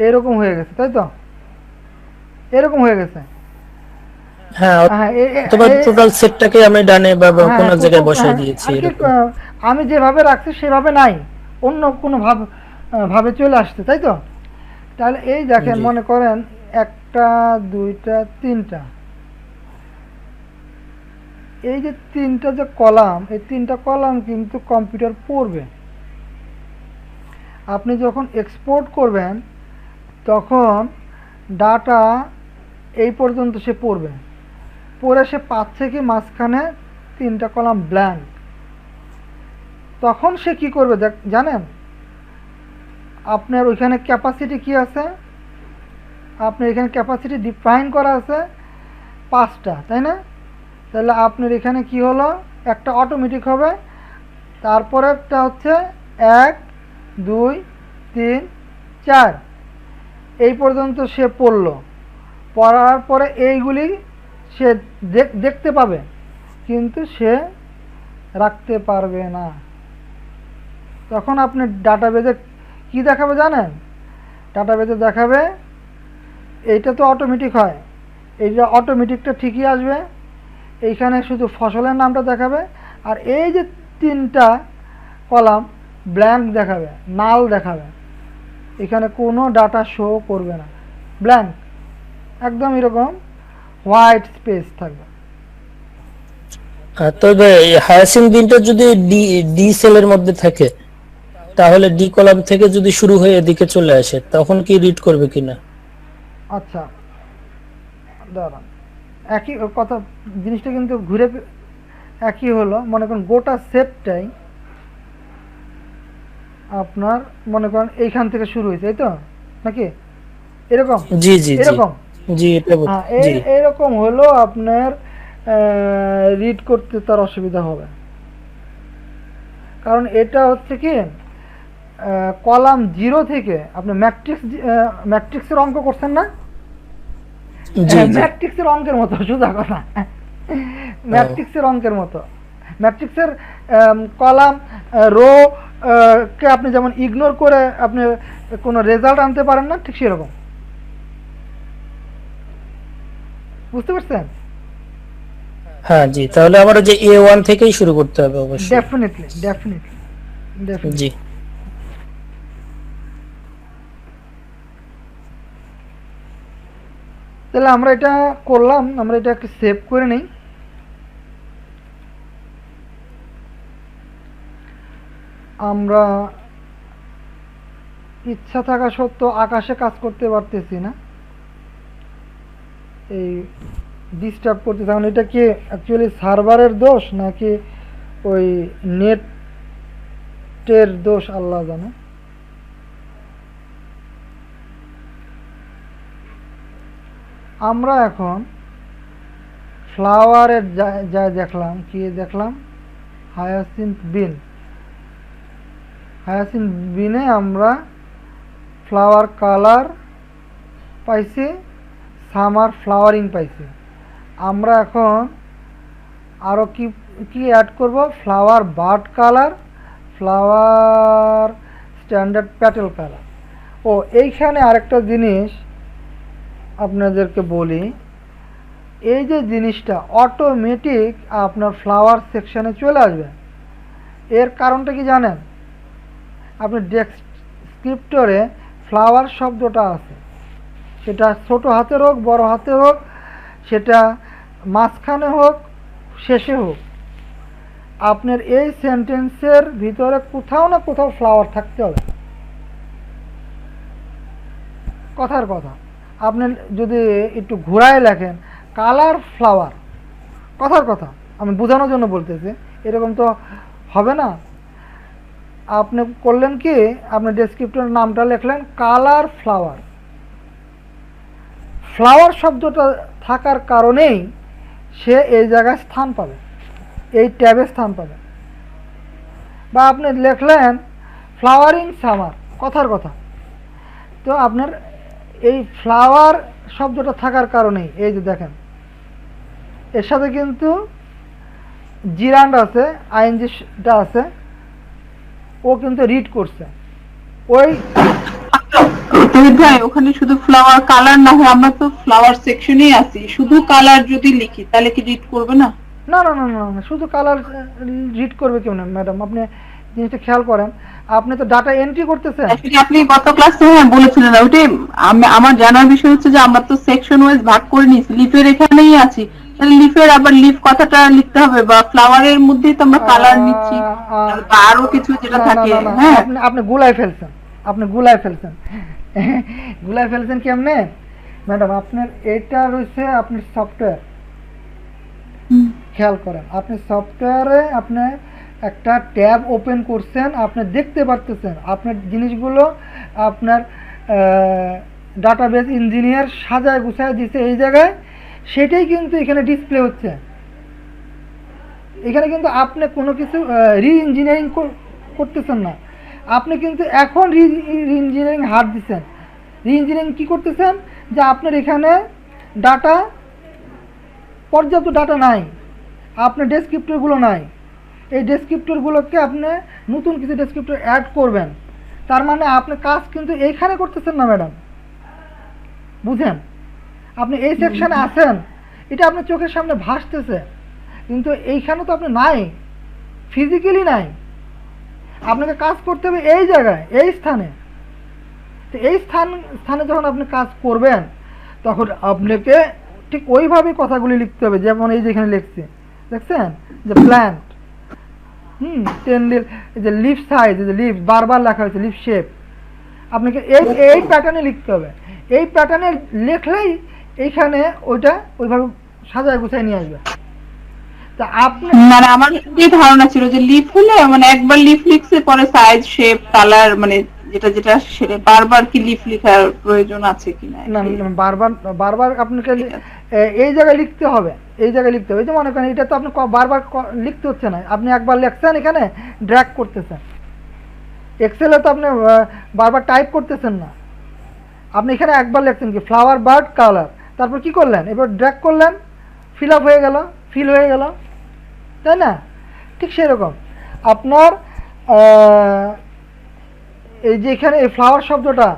এরকম হয়ে গেছে, তাই তো? এরকম হয়ে গেছে। হ্যাঁ, হ্যাঁ, অথবা টোটাল সেটটাকে আমি ডানে বা হ্যাঁ, কোনো জায়গায় বসাই হ্যাঁ, দিয়েছি আর কি, এরকম। আমি যেভাবে রাখছি সেভাবে নাই, অন্য কোনো ভাবে চলে আসছে, তাই তো? তাহলে এই দেখেন, জি। মনে করেন একটা, দুইটা, তিনটা, এই যে তিনটা যে কলাম, এই তিনটা কলাম কিন্তু কম্পিউটার পড়বে। আপনি যখন এক্সপোর্ট করবেন তখন ডাটা এই পর্যন্ত সে পড়বে, পড়ে সে পাচ্ছে কি মাঝখানে তিনটা কলাম ব্ল্যাঙ্ক। তখন সে কি করবে জানেন? আপনার ওইখানে ক্যাপাসিটি কি আছে? আপনার এখানে ক্যাপাসিটি ডিফাইন করা আছে 5টা, তাই না? তাহলে আপনার এখানে কি হলো, একটা অটোমেটিক হবে, তারপরেরটা হচ্ছে 1 2 3 4, এই পর্যন্ত সে পড়লো। পড়ার পরে এইগুলি সে দেখতে পাবে, কিন্তু সে রাখতে পারবে না। তখন আপনি ডাটাবেজে কি দেখাবে জানেন? ডাটাবেজে দেখাবে, এইটা তো অটোমেটিক হয়, এইটা অটোমেটিকটা ঠিকই আসবে, এইখানে শুধু ফসলের নামটা দেখাবে, আর এই যে তিনটা কলাম ব্ল্যাঙ্ক দেখাবে, নাল দেখাবে, এখানে কোনো ডাটা শো করবে না, ব্ল্যাঙ্ক, একদম এরকম হোয়াইট স্পেস থাকবে। তবে হায়াসিন বিনটা যদি ডি ডি সেলের মধ্যে থাকে, তাহলে ডি কলাম থেকে যদি শুরু হয়ে এদিকে চলে আসে, তখন কি রিড করবে কিনা? আচ্ছা, দাঁড়ান, একই কথা, জিনিসটা কিন্তু ঘুরে একই হলো। মনে করেন গোটা সেটটাই আপনার, মনে করেন এইখান থেকে শুরু হয়েছে, এই তো নাকি এরকম? জি জি জি এরকম, জি, এটা হ্যাঁ, জি। এইরকম হলো আপনার রিড করতে তার অসুবিধা হবে, কারণ এটা হচ্ছে কি, কলাম 0 থেকে আপনি ম্যাট্রিক্সের অঙ্ক করছেন না? জি জি ম্যাট্রিক্সের অঙ্কের মতো, সোজা কথা, ম্যাট্রিক্সের অঙ্কের মতো। ম্যাট্রিক্সের কলাম, রো কে আপনি যেমন ইগনোর করে আপনি কোনো রেজাল্ট আনতে পারেন না, ঠিক সেরকম। বুঝতে পারছেন? হ্যাঁ জি, তাহলে আমার যে A1 থেকেই শুরু করতে হবে অবশ্যই। Definitely definitely definitely. জি। তাহলে আমরা এটা করলাম, আমরা এটা একটু সেভ করে নিই। আমরা ইচ্ছা থাকা সত্ত্বেও আকাশে কাজ করতে পারতেছি না, এই ডিস্টার্ব করতেছে। কারণ এটা কি অ্যাকচুয়ালি সার্ভারের দোষ নাকি ওই নেটের দোষ, আল্লাহ জানে। আমরা এখন ফ্লাওয়ারের যা দেখলাম, কি দেখলাম, হায়াসিন্থ বিন। হায়াসিন্থ বিনে আমরা ফ্লাওয়ার কালার পাইছি, সামার ফ্লাওয়ারিং পাইছি। আমরা এখন আরও কি কি অ্যাড করব? Flower bud colour, flower standard petal colour. ও এইখানে আরেকটা জিনিস আপনাদেরকে বলি, এই যে জিনিসটা অটোমেটিক আপনার ফ্লাওয়ার সেকশনে চলে আসবে। এর কারণটা কি জানেন? আপনি ডেসক্রিপ্টরে ফ্লাওয়ার শব্দটা আছে, সেটা ছোট হাতের হোক বড় হাতের হোক, সেটা মাঝখানে হোক শেষে হোক, আপনার এই সেন্টেন্সের ভিতরে কোথাও না কোথাও ফ্লাওয়ার থাকতে হবে। কথার কথা, আপনি যদি একটু ঘুরায় লেখেন কালার ফ্লাওয়ার, কথার কথা আমি বোঝানোর জন্য বলতেছি, এরকম তো হবে না। আপনি করলেন কি, আপনি ডেসক্রিপ্টরের নামটা লিখলেন কালার ফ্লাওয়ার। ফ্লাওয়ার শব্দটা থাকার কারণেই সে এই জায়গায় স্থান পাবে, এই ট্যাবে স্থান পাবে। বা আপনি লিখলেন ফ্লাওয়ারিং সামার, কথার কথা, তো আপনার এই ফ্লাওয়ার শব্দটা থাকার কারণেই এই যে দেখেন এর সাথে কিন্তু জিরান্ড আছে, আইএনজিটা আছে, ও কিন্তু রিড করছে ওই। তহিদ ভাই, ওখানে শুধু ফ্লাওয়ার কালার না হয়, আমরা তো ফ্লাওয়ার সেকশনেই আছি, শুধু কালার যদি লিখি তাহলে কি রিড করবে না? না না না না না, শুধু কালার রিড করবে কেউ না ম্যাডাম, আপনি জিনিসটা খেয়াল করেন, আপনি তো ডাটা এন্ট্রি করতেছেন। Actually আপনি গত ক্লাসে বলেছিলেন, ওইটাই আমার জানার বিষয় হচ্ছে যে আমরা তো সেকশন ওয়াইজ ভাগ করে নিয়েছি, লিফের এখানেই আছি, তাহলে লিফের আবার লিফ কথাটা লিখতে হবে, বা ফ্লাওয়ারের মধ্যেই তো আমরা কালার নিচ্ছি, বা আরো কিছু যেটা না, না, থাকে। না, না, হ্যাঁ, আপনি গুলাই ফেলছেন, আপনি গুলাই ফেলছেন গুলাই ফেলছেন কেমনে ম্যাডাম? আপনার এটা রয়েছে আপনার সফটওয়্যার, খেয়াল করেন, আপনি সফটওয়্যারে আপনি একটা ট্যাব ওপেন করছেন, আপনি দেখতে পারতেছেন আপনার জিনিসগুলো, আপনার ডাটাবেস ইঞ্জিনিয়ার সাজায় গুছায় দিছে এই জায়গায়, সেটাই কিন্তু এখানে ডিসপ্লে হচ্ছে। এখানে কিন্তু আপনি কোনো কিছু রি ইঞ্জিনিয়ারিং করতেছেন না, আপনি কিন্তু এখন রি ইঞ্জিনিয়ারিং হাত দিচ্ছেন। রি ইঞ্জিনিয়ারিং কী করতেছেন, যে আপনার এখানে ডাটা, পর্যাপ্ত ডাটা নাই, আপনার ডেসক্রিপ্টরগুলো নাই, এই ডেসক্রিপ্টরগুলোকে আপনি নতুন কিছু ডেসক্রিপ্টর অ্যাড করবেন। তার মানে আপনি কাজ কিন্তু এইখানে করতেছেন না ম্যাডাম, বুঝেন? আপনি এই সেকশনে আছেন, এটা আপনার চোখের সামনে ভাসতেছে, কিন্তু এইখানে তো আপনি নাই, ফিজিক্যালি নাই, আপনাকে কাজ করতে হবে এই জায়গায়, এই স্থানে। তো এই স্থানে যখন আপনি কাজ করবেন, তখন আপনাকে ঠিক ওইভাবে কথাগুলি লিখতে হবে, যেমন এই যেখানে লিখছি, দেখছেন যে প্ল্যান্ট, যে লিফ সাইজ, যে লিফ বারবার লেখা হয়েছে, লিফ শেপ, আপনাকে এই প্যাটার্নে লিখতে হবে। এই প্যাটার্নে লিখলেই এইখানে ওইটা ওইভাবে সাজায় গুছায় নিয়ে আসবে। তা আপনি মানে আমার যে ধারণা ছিল যে লিফ হলে মানে একবার লিফ লিখছে, পরে সাইজ শেপ কালার মানে যেটা যেটা সেটা বারবার কি লিফ লেখার প্রয়োজন আছে কিনা। না, বারবার বারবার আপনাকে এই জায়গায় লিখতে হবে, এই জায়গায় লিখতে হবে। এই যে মনে করেন এটা তো আপনি বারবার লিখতে হচ্ছে না, আপনি একবার লিখছেন, এখানে ড্র্যাগ করতেছেন। এক্সেলে তো আপনি বারবার টাইপ করতেছেন না, আপনি এখানে একবার লিখছেন কি ফ্লাওয়ার বার্ড কালার, তারপর কি করলেন, এবার ড্র্যাগ করলেন, ফিল আপ হয়ে গেল, ফিল হয়ে গেল, তাই না? ঠিক সেরকম আপনার এই যে এখানে এই ফ্লাওয়ার শব্দটা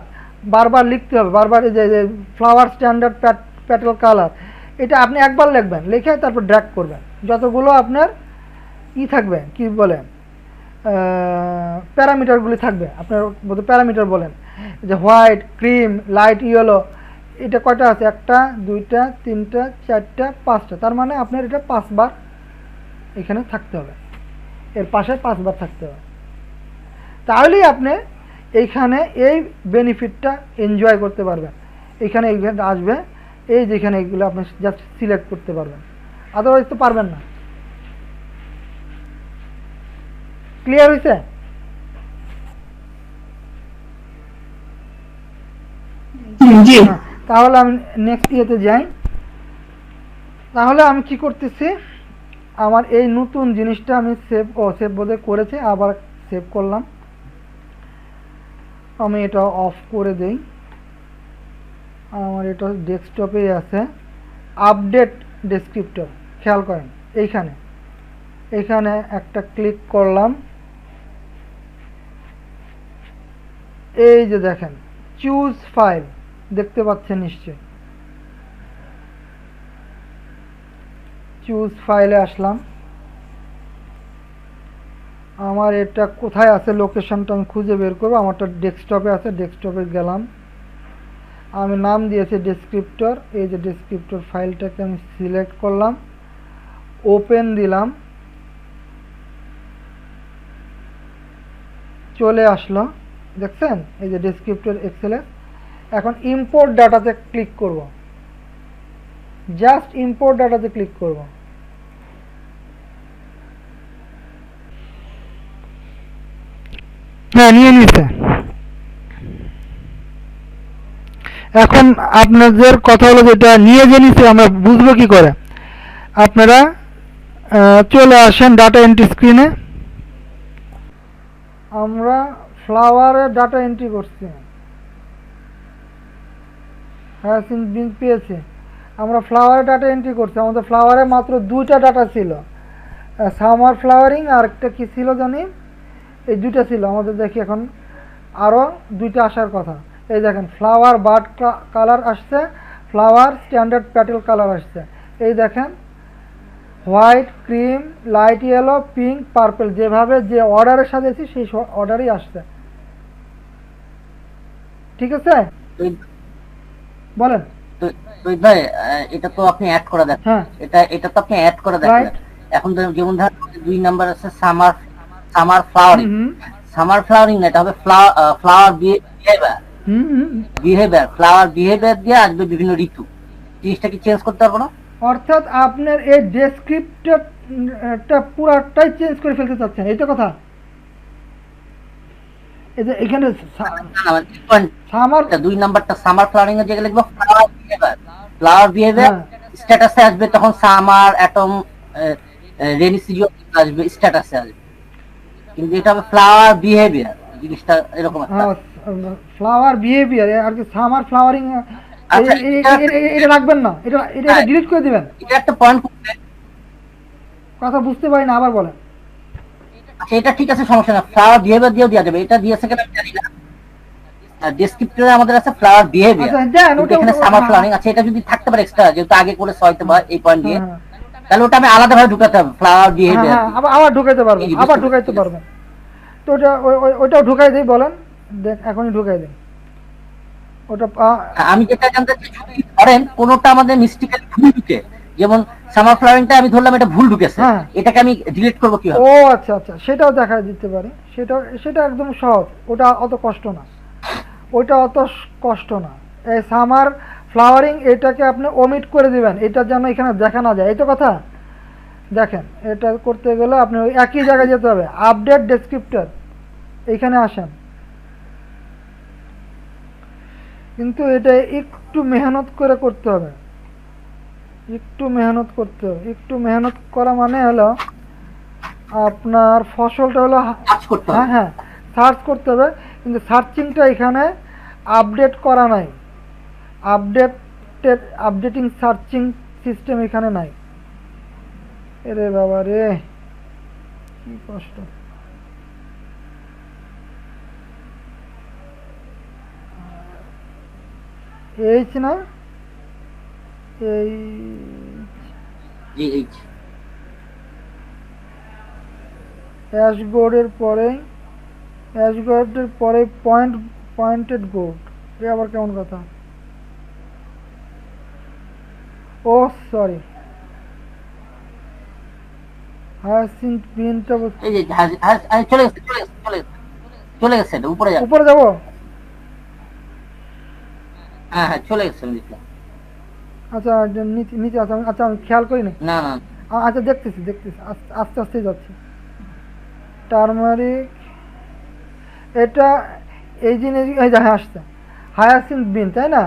বারবার লিখতে হবে, বারবার এই যে ফ্লাওয়ার স্ট্যান্ডার্ড প্যাটেল কালার, এটা আপনি একবার লিখবেন, লিখে তারপর ড্র্যাগ করবেন, যতগুলো আপনার থাকবে কি বলে প্যারামিটারগুলি থাকবে, আপনার বোধ প্যারামিটার বলেন, যে হোয়াইট, ক্রিম, লাইট ইয়েলো, এটা কয়টা আছে, 1টা 2টা 3টা 4টা 5টা, তার মানে আপনার এটা 5 বার এখানে থাকতে হবে, এর পাশে 5 বার থাকতে হবে, তাহলেই আপনি এইখানে এই বেনিফিটটা এনজয় করতে পারবেন। এইখানে এইখানে আসবে, এই যেখানে এইগুলো আপনি জাস্ট সিলেক্ট করতে পারবেন, আদারওয়াইজ তো পারবেন না। ক্লিয়ার হয়েছে? জি, তাহলে আমি নেক্সট ইয়েতে যাই। তাহলে আমি কি করতেছি, আমার এই নতুন জিনিসটা আমি সেভ বোধহয় করেছি, আবার সেভ করলাম, আমি এটা অফ করে দেই। আমার এটা ডেস্কটপেই আছে, আপডেট ডেসক্রিপ্টর, খেয়াল করেন এইখানে একটা ক্লিক করলাম, এই যে দেখেন চুজ ফাইল দেখতে পাচ্ছেন নিশ্চয়ই, চুজ ফাইলে আসলাম। আমার এটা কোথায় আছে লোকেশনটা আমি খুঁজে বের করবো। আমারটা ডেস্কটপে আছে, ডেস্কটপে গেলাম, আমি নাম দিয়েছি ডেসক্রিপ্টর। এই যে ডেসক্রিপ্টর ফাইলটাকে আমি সিলেক্ট করলাম, ওপেন দিলাম, চলে আসলো, দেখছেন এই যে ডেসক্রিপ্টর এক্সেলে। এখন ইম্পোর্ট ডাটাতে ক্লিক করব, জাস্ট ইম্পোর্ট ডাটাতে ক্লিক করব। হ্যাঁ, নিয়ে নিছে। এখন আপনাদের কথা হলো যেটা নিয়ে জেনেছে আমরা বুঝবো কি করে। আপনারা চলে আসেন ডাটা এন্ট্রি স্ক্রিনে। আমরা ফ্লাওয়ারের ডাটা এন্ট্রি করছি, হায়াসিন্থ বিন পেয়েছি। আমরা ফ্লাওয়ারের ডাটা এন্ট্রি করছি। আমাদের ফ্লাওয়ারে মাত্র 2টা ডাটা ছিল, সামার ফ্লাওয়ারিং আর একটা কি ছিল জানি, এই 2টা ছিল আমাদের। দেখি এখন আরও 2টা আসার কথা। এই দেখেন ফ্লাওয়ার বাড কালার আসছে, ফ্লাওয়ার স্ট্যান্ডার্ড প্যাটেল কালার আসছে। এই দেখেন white, cream, light yellow, pink, purple, যেভাবে যে অর্ডারে সাজিয়েছি সেই অর্ডারই আসছে। ঠিক আছে, বলেন। রোহিত ভাই, এটা তো আপনি অ্যাড করে দেখেন। হ্যাঁ, এটা তো আপনি অ্যাড করে দেখেন। এখন যেমন ধরেন 2 নাম্বার আছে সামার ফ্লাওয়ারিং। সামার ফ্লাওয়ারিং না, এটা হবে ফ্লাওয়ার বিহেভিয়ার। ফ্লাওয়ার বিহেভিয়ার দিয়ে আসবে বিভিন্ন ঋতু। জিনিসটা কি চেঞ্জ করতে পারবো না? অর্থাৎ আপনার এই ডেসক্রিপ্টরটা পুরাটাই চেঞ্জ করে ফেলতে চাচ্ছেন, এই তো কথা। এই যে এখানে সামার 2 নাম্বারটা সামার ফ্লাওয়ারিং এর জায়গায় লিখবো ফ্লাওয়ার বিহেভিয়ার। স্ট্যাটাসে আসবে তখন সামার, অ্যাটম, রেনি সিজন আসবে, স্ট্যাটাসে আসবে। কিন্তু এটা হবে ফ্লাওয়ার বিহেভিয়ার, জিনিসটা এরকম একটা। ফ্লাওয়ার বিহেভিয়ার আর কি সামার ফ্লাওয়ারিং, আচ্ছা, এটা রাখবেন না, এটা ডিলিট করে দিবেন। এটা একটা পয়েন্ট। কথা বুঝতে পারি না, আবার বলেন। আচ্ছা, এটা ঠিক আছে, সমস্যা না, ফ্লাওয়ার বিহেভিয়ার দিয়েও দেওয়া যাবে। এটা দিয়েছে কিনা আমি জানি না। ডেসক্রিপ্টরে আমাদের আছে ফ্লাওয়ার বিহেভিয়ার, আচ্ছা দেন ওটা, এখানে সামার ফ্লাওয়ারিং আছে। এটা যদি থাকতে পারে এক্সট্রা, যেহেতু আগে করে হয়তো বা এই পয়েন্ট দিয়ে, তাহলে ওটা আমি আলাদাভাবে ঢুকাতে হবে ফ্লাওয়ার বিহেভিয়ার। আবার ঢুকাইতে পারবেন, আবার ঢুকাইতে পারবেন। তো ওটাও ঢুকাই দিই, বলেন, দেখ এখনই ঢুকাই দিই ওটা। আমি যেটা জানতে চাই, যদি ধরেন কোনোটা আমাদের মিস্টেকালি ভুল ঢুকে, যেমন সামার ফ্লাওয়ারিংটা আমি ধরলাম এটা ভুল ঢুকেছে, হ্যাঁ। এটাকে আমি ডিলিট করবো কিভাবে? ও আচ্ছা আচ্ছা, সেটাও দেখা দিতে পারি। সেটা একদম সহজ, ওটা অত কষ্ট না, ওইটা অত কষ্ট না। এই সামার ফ্লাওয়ারিং এটাকে আপনি ওমিট করে দিবেন, এটা যেন এখানে দেখা না যায়, এই তো কথা। দেখেন এটা করতে গেলে আপনি ওই একই জায়গায় যেতে হবে, আপডেট ডেসক্রিপ্টর, এইখানে আসেন। কিন্তু এটা একটু মেহনত করে করতে হবে, একটু মেহনত করতে হবে। একটু মেহনত করা মানে হলো আপনার ফসলটা হলো, হ্যাঁ হ্যাঁ সার্চ করতে হবে, কিন্তু সার্চিংটা এখানে আপডেট করা নাই, আপডেটিং সার্চিং সিস্টেম এখানে নাই। এরে বাবা রে, কি কষ্ট। এইচ না, এই অ্যাশবোর্ডের পরে পয়েন্টেড গোড, এ আবার কেমন কথা? ও সরি, হায়াসিন্থ বিনটা এই যে চলে গেছে উপরে যাবে। উপরে যাবো? হ্যাঁ হ্যাঁ, চলে গেছে, আমি দেখলাম। আচ্ছা নিচে আছে, আচ্ছা আমি খেয়াল করিনি। না না, আচ্ছা দেখতেছি, আস্তে আস্তে যাচ্ছি। টারমারিক, এটা এই জিনিস, এই যে হ্যাঁ আসছে হায়াসিন্থ বিন, তাই না?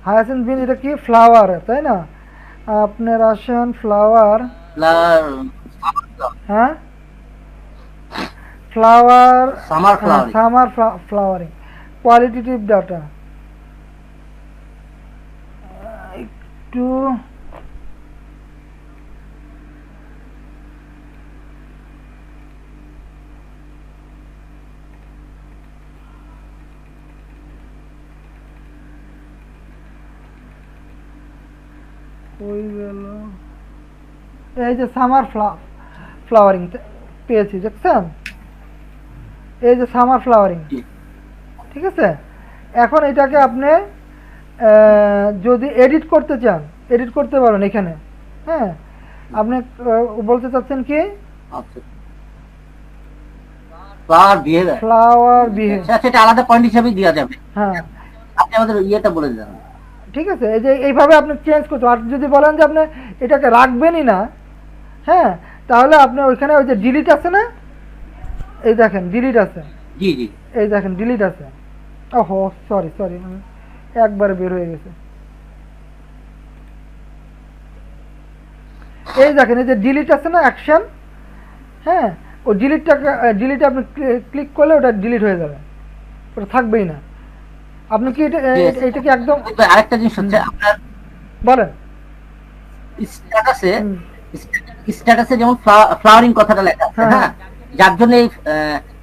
হায়াসিন্থ বিন এটা কি ফ্লাওয়ার, তাই না? আপনার আসেন ফ্লাওয়ার, হ্যাঁ flower, summer flowering, qualitative data. একটু কই গেল? এই যে সামার ফ্লাওয়ারিং পেয়েছি, দেখছেন? এই যে সামার ফ্লাওয়ারিং, জি। ঠিক আছে। এখন এটাকে আপনি যদি এডিট করতে চান, এডিট করতে পারেন এখানে। হ্যাঁ, আপনি বলতে চাচ্ছেন কি আচ্ছা, ফ্লাওয়ার বিহেভিয়ার, ফ্লাওয়ার বিহেভ, সেটা আলাদা পয়েন্ট হিসেবে দেওয়া যাবে। হ্যাঁ আপনি আমাদের ইয়েটা বলে দেন। ঠিক আছে। এই যে এইভাবে আপনি চেঞ্জ করতে, আর যদি বলেন যে আপনি এটাকে রাখবেনই না, হ্যাঁ, তাহলে আপনি ওইখানে ওই যে ডিলিট আছে না, এই দেখেন ডিলিট আছে, জি জি, এই দেখেন ডিলিট আছে। ওহো সরি সরি, একবার বের হয়ে গেছে। এই দেখেন এই যে ডিলিট আছে না, অ্যাকশন, হ্যাঁ, ও ডিলিটে আপনি ক্লিক করলে ওটা ডিলিট হয়ে যাবে, ওটা থাকবেই না। আপনি কি এটা কি একদম আরেকটা জিনিস হচ্ছে আপনার বলেন স্ট্যাটাসে, হুম। স্ট্যাটাসে যেমন ফ্লাওয়ারিং কথাটা লেখা আছে, হ্যাঁ। হ্যাঁ, যার জন্য এই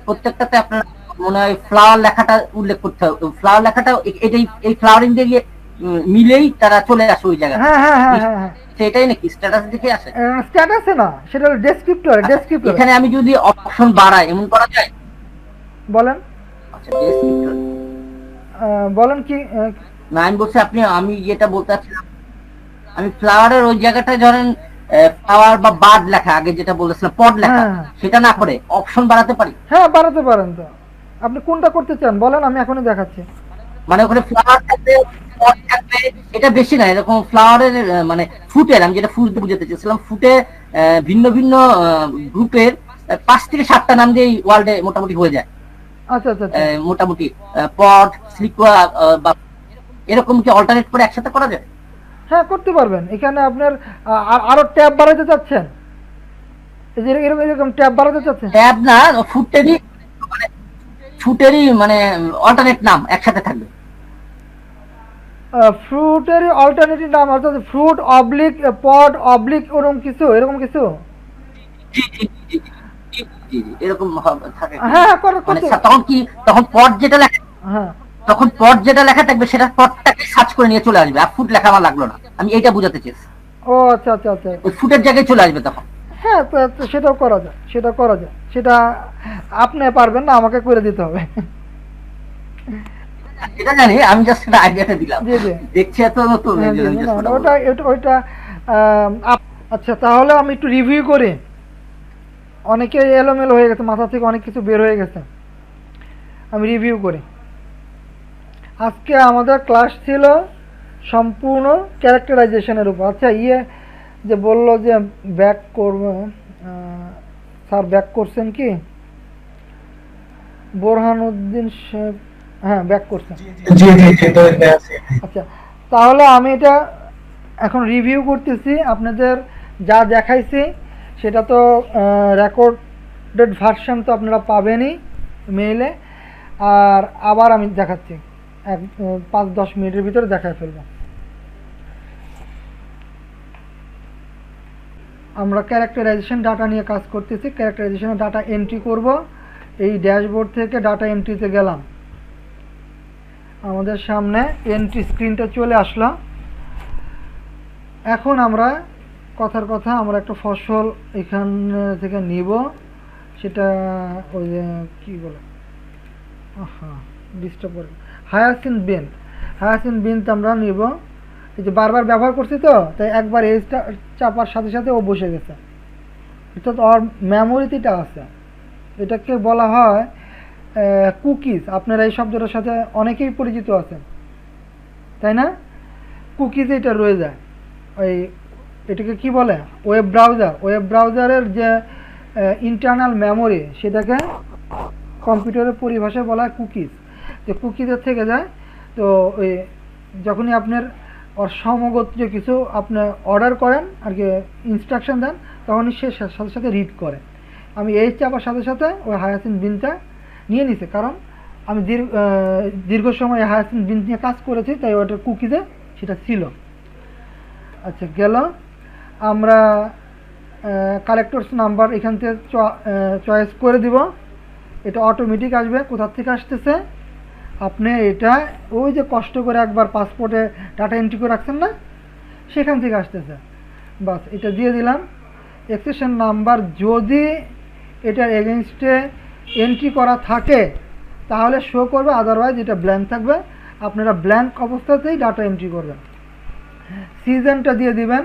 প্রত্যেকটাতে আপনার মনে হয় ফ্লাওয়ার লেখাটা উল্লেখ করতে হবে। ফ্লাওয়ার লেখাটা এটাই, এই ফ্লাওয়ারিং দিয়ে মিলেই তারা চলে আসে ওই জায়গায়। হ্যাঁ হ্যাঁ হ্যাঁ হ্যাঁ হ্যাঁ, সেটাই নাকি স্ট্যাটাস দেখে আসে? স্ট্যাটাসে না, সেটা হলো ডেসক্রিপ্টর। এখানে আমি যদি অপশন বাড়াই এমন করা যায়? বলেন আচ্ছা, ডেসক্রিপ্টর বলেন কি না, আমি বলছি আপনি, আমি যেটা বলতে চাচ্ছিলাম, আমি ফ্লাওয়ারের ওই জায়গাটায় ধরেন ফ্লাওয়ার বা বার্ড লেখা, আগে যেটা বলেছিলাম পড লেখা, হ্যাঁ। সেটা না করে অপশন বাড়াতে পারি? হ্যাঁ বাড়াতে পারেন। তো আপনি কোনটা করতে চান বলেন, আমি এখনই দেখাচ্ছি। মানে ওখানে ফ্লাওয়ার থাকবে, পড থাকবে, এটা বেশি না, এরকম ফ্লাওয়ারের মানে ফুটের, আমি যেটা ফুট বুঝাতে চেয়েছিলাম, ফুটে ভিন্ন ভিন্ন গ্রুপের 5 থেকে 7টা নাম দিয়ে ওয়ার্ল্ডে মোটামুটি হয়ে যায়। আচ্ছা আচ্ছা আচ্ছা। মোটামুটি পড, স্লিকুয়া বা এরকম কি অল্টারনেট করে একসাথে করা যায়? হ্যাঁ করতে পারবেন। এখানে আপনার আরো ট্যাব বাড়াতে চাচ্ছেন, এই যে এরকম এরকম ট্যাব বাড়াতে চাচ্ছেন? ট্যাব না, ফুটেরই মানে অল্টারনেট নাম একসাথে থাকবে। ফ্রুটের অল্টারনেটিভ নাম, অর্থাৎ ফ্রুট অবলিক পড অবলিক এরকম কিছু। জি জি জি জি, জি, জি, এরকম থাকে। হ্যাঁ মানে তখন কি, তখন পড যেটা লেখা, হ্যাঁ তখন পড যেটা লেখা থাকবে সেটা পডটাকে সার্চ করে নিয়ে চলে আসবে, আর ফুট লেখা আমার লাগলো না। আমি এইটা বোঝাতে চেয়েছি, ও আচ্ছা আচ্ছা আচ্ছা। ওই ফুটের জায়গায় চলে আসবে তখন। হ্যাঁ তো সেটাও করা যায়, সেটা আপনি পারবেন না, আমাকে করে দিতে হবে। এটা জানি, আমি জাস্ট একটা আইডিয়াটা দিলাম, জি, জি। দেখছি এত নতুন হ্যাঁ, এই জন্য আমি জি, just না, ওটা ওটা ওইটা আচ্ছা তাহলে আমি একটু রিভিউ করি। অনেকে এলোমেলো হয়ে গেছে, মাথা থেকে অনেক কিছু বের হয়ে গেছে, আমি রিভিউ করি। আজকে আমাদের ক্লাস ছিল সম্পূর্ণ ক্যারেক্টারাইজেশনের উপর। আচ্ছা যে বললো যে ব্যাক করবে, স্যার ব্যাক করছেন কি বোরহানুদ্দিন হ্যাঁ ব্যাক করছেন। জি জি, সেটা আছে। আচ্ছা তাহলে আমি এটা এখন রিভিউ করতেছি। আপনাদের যা দেখাইছি সেটা তো রেকর্ডেড ভার্সন তো আপনারা পাবেনই মেইলে, আর আবার আমি দেখাচ্ছি 5-10 মিনিটের ভিতরে দেখায় ফেলবো। আমরা ক্যারেক্টারাইজেশন ডাটা নিয়ে কাজ করতেছি। ক্যারেক্টারাইজেশনের ডাটা এন্ট্রি করব। এই ড্যাশবোর্ড থেকে ডাটা এন্ট্রিতে গেলাম, আমাদের সামনে এন্ট্রি স্ক্রিনটা চলে আসলো। এখন আমরা কথার কথা আমরা একটা ফসল এখান থেকে নিব, সেটা ওই যে কী বলে, হ্যাঁ ডিস্টার্ব করে, হায়াসিন বিন আমরা নিব। এই যে বারবার ব্যবহার করছি তো, তাই একবার এজটা চাপার সাথে সাথে ও বসে গেছে, অর্থাৎ ওর মেমোরিতে আছে। এটাকে বলা হয় কুকিজ। আপনারা এই শব্দটার সাথে অনেকেই পরিচিত আছেন, তাই না? কুকিজ এটা রয়ে যায়। এটাকে কি বলে, ওয়েব ব্রাউজারের যে ইন্টারনাল মেমোরি, সেটাকে কম্পিউটারের পরিভাষায় বলা হয় কুকিজ। যে কুকিজের থেকে যায়, তো ওই যখনই আপনার সমগোত্রীয় কিছু আপনি অর্ডার করেন আর কি, ইনস্ট্রাকশন দেন, তখনই সে সাথে সাথে রিড করে। আমি এই চাপার সাথে সাথে ওই হায়াসিন বিনটা নিয়ে নিছে, কারণ আমি দীর্ঘ সময় হায়াসিন বিন নিয়ে কাজ করেছি, তাই ওটা কুকিজে সেটা ছিল। আচ্ছা গেল, আমরা কালেক্টরস নাম্বার এখান থেকে চয়েস করে দিব। এটা অটোমেটিক আসবে। কোথা থেকে আসতেছে, আপনি এটা ওই যে কষ্ট করে একবার পাসপোর্টে ডাটা এন্ট্রি করে রাখছেন না, সেখান থেকে আসতেছে। বাস এটা দিয়ে দিলাম। এক্সেশন নাম্বার যদি এটার এগেনস্টে এন্ট্রি করা থাকে তাহলে শো করবে, আদারওয়াইজ এটা ব্ল্যাঙ্ক থাকবে। আপনারা ব্ল্যাঙ্ক অবস্থাতেই ডাটা এন্ট্রি করবেন। সিজনটা দিয়ে দিবেন।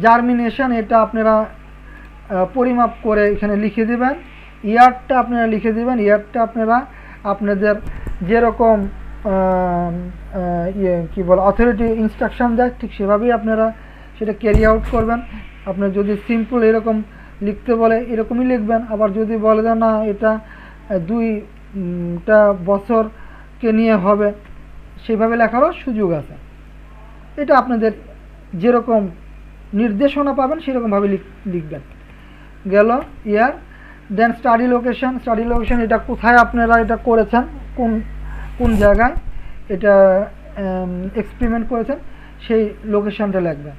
জার্মিনেশন এটা আপনারা পরিমাপ করে এখানে লিখে দিবেন। ইয়ারটা আপনারা লিখে দিবেন। ইয়ারটা আপনারা আপনাদের যেরকম কী বলে অথরিটি ইনস্ট্রাকশন দেয় ঠিক সেভাবেই আপনারা সেটা ক্যারি আউট করবেন। আপনার যদি সিম্পল এরকম লিখতে বলে এরকমই লিখবেন। আবার যদি বলে যে না এটা 2টা বছরকে নিয়ে হবে, সেইভাবে লেখারও সুযোগ আছে। এটা আপনাদের যেরকম নির্দেশনা পাবেন সেরকমভাবে লিখবেন। গেল ইয়ার। দেন স্টাডি লোকেশন। স্টাডি লোকেশন এটা কোথায় আপনারা এটা করেছেন, কোন জায়গায় এটা এক্সপেরিমেন্ট করেছেন সেই লোকেশনটা লিখবেন।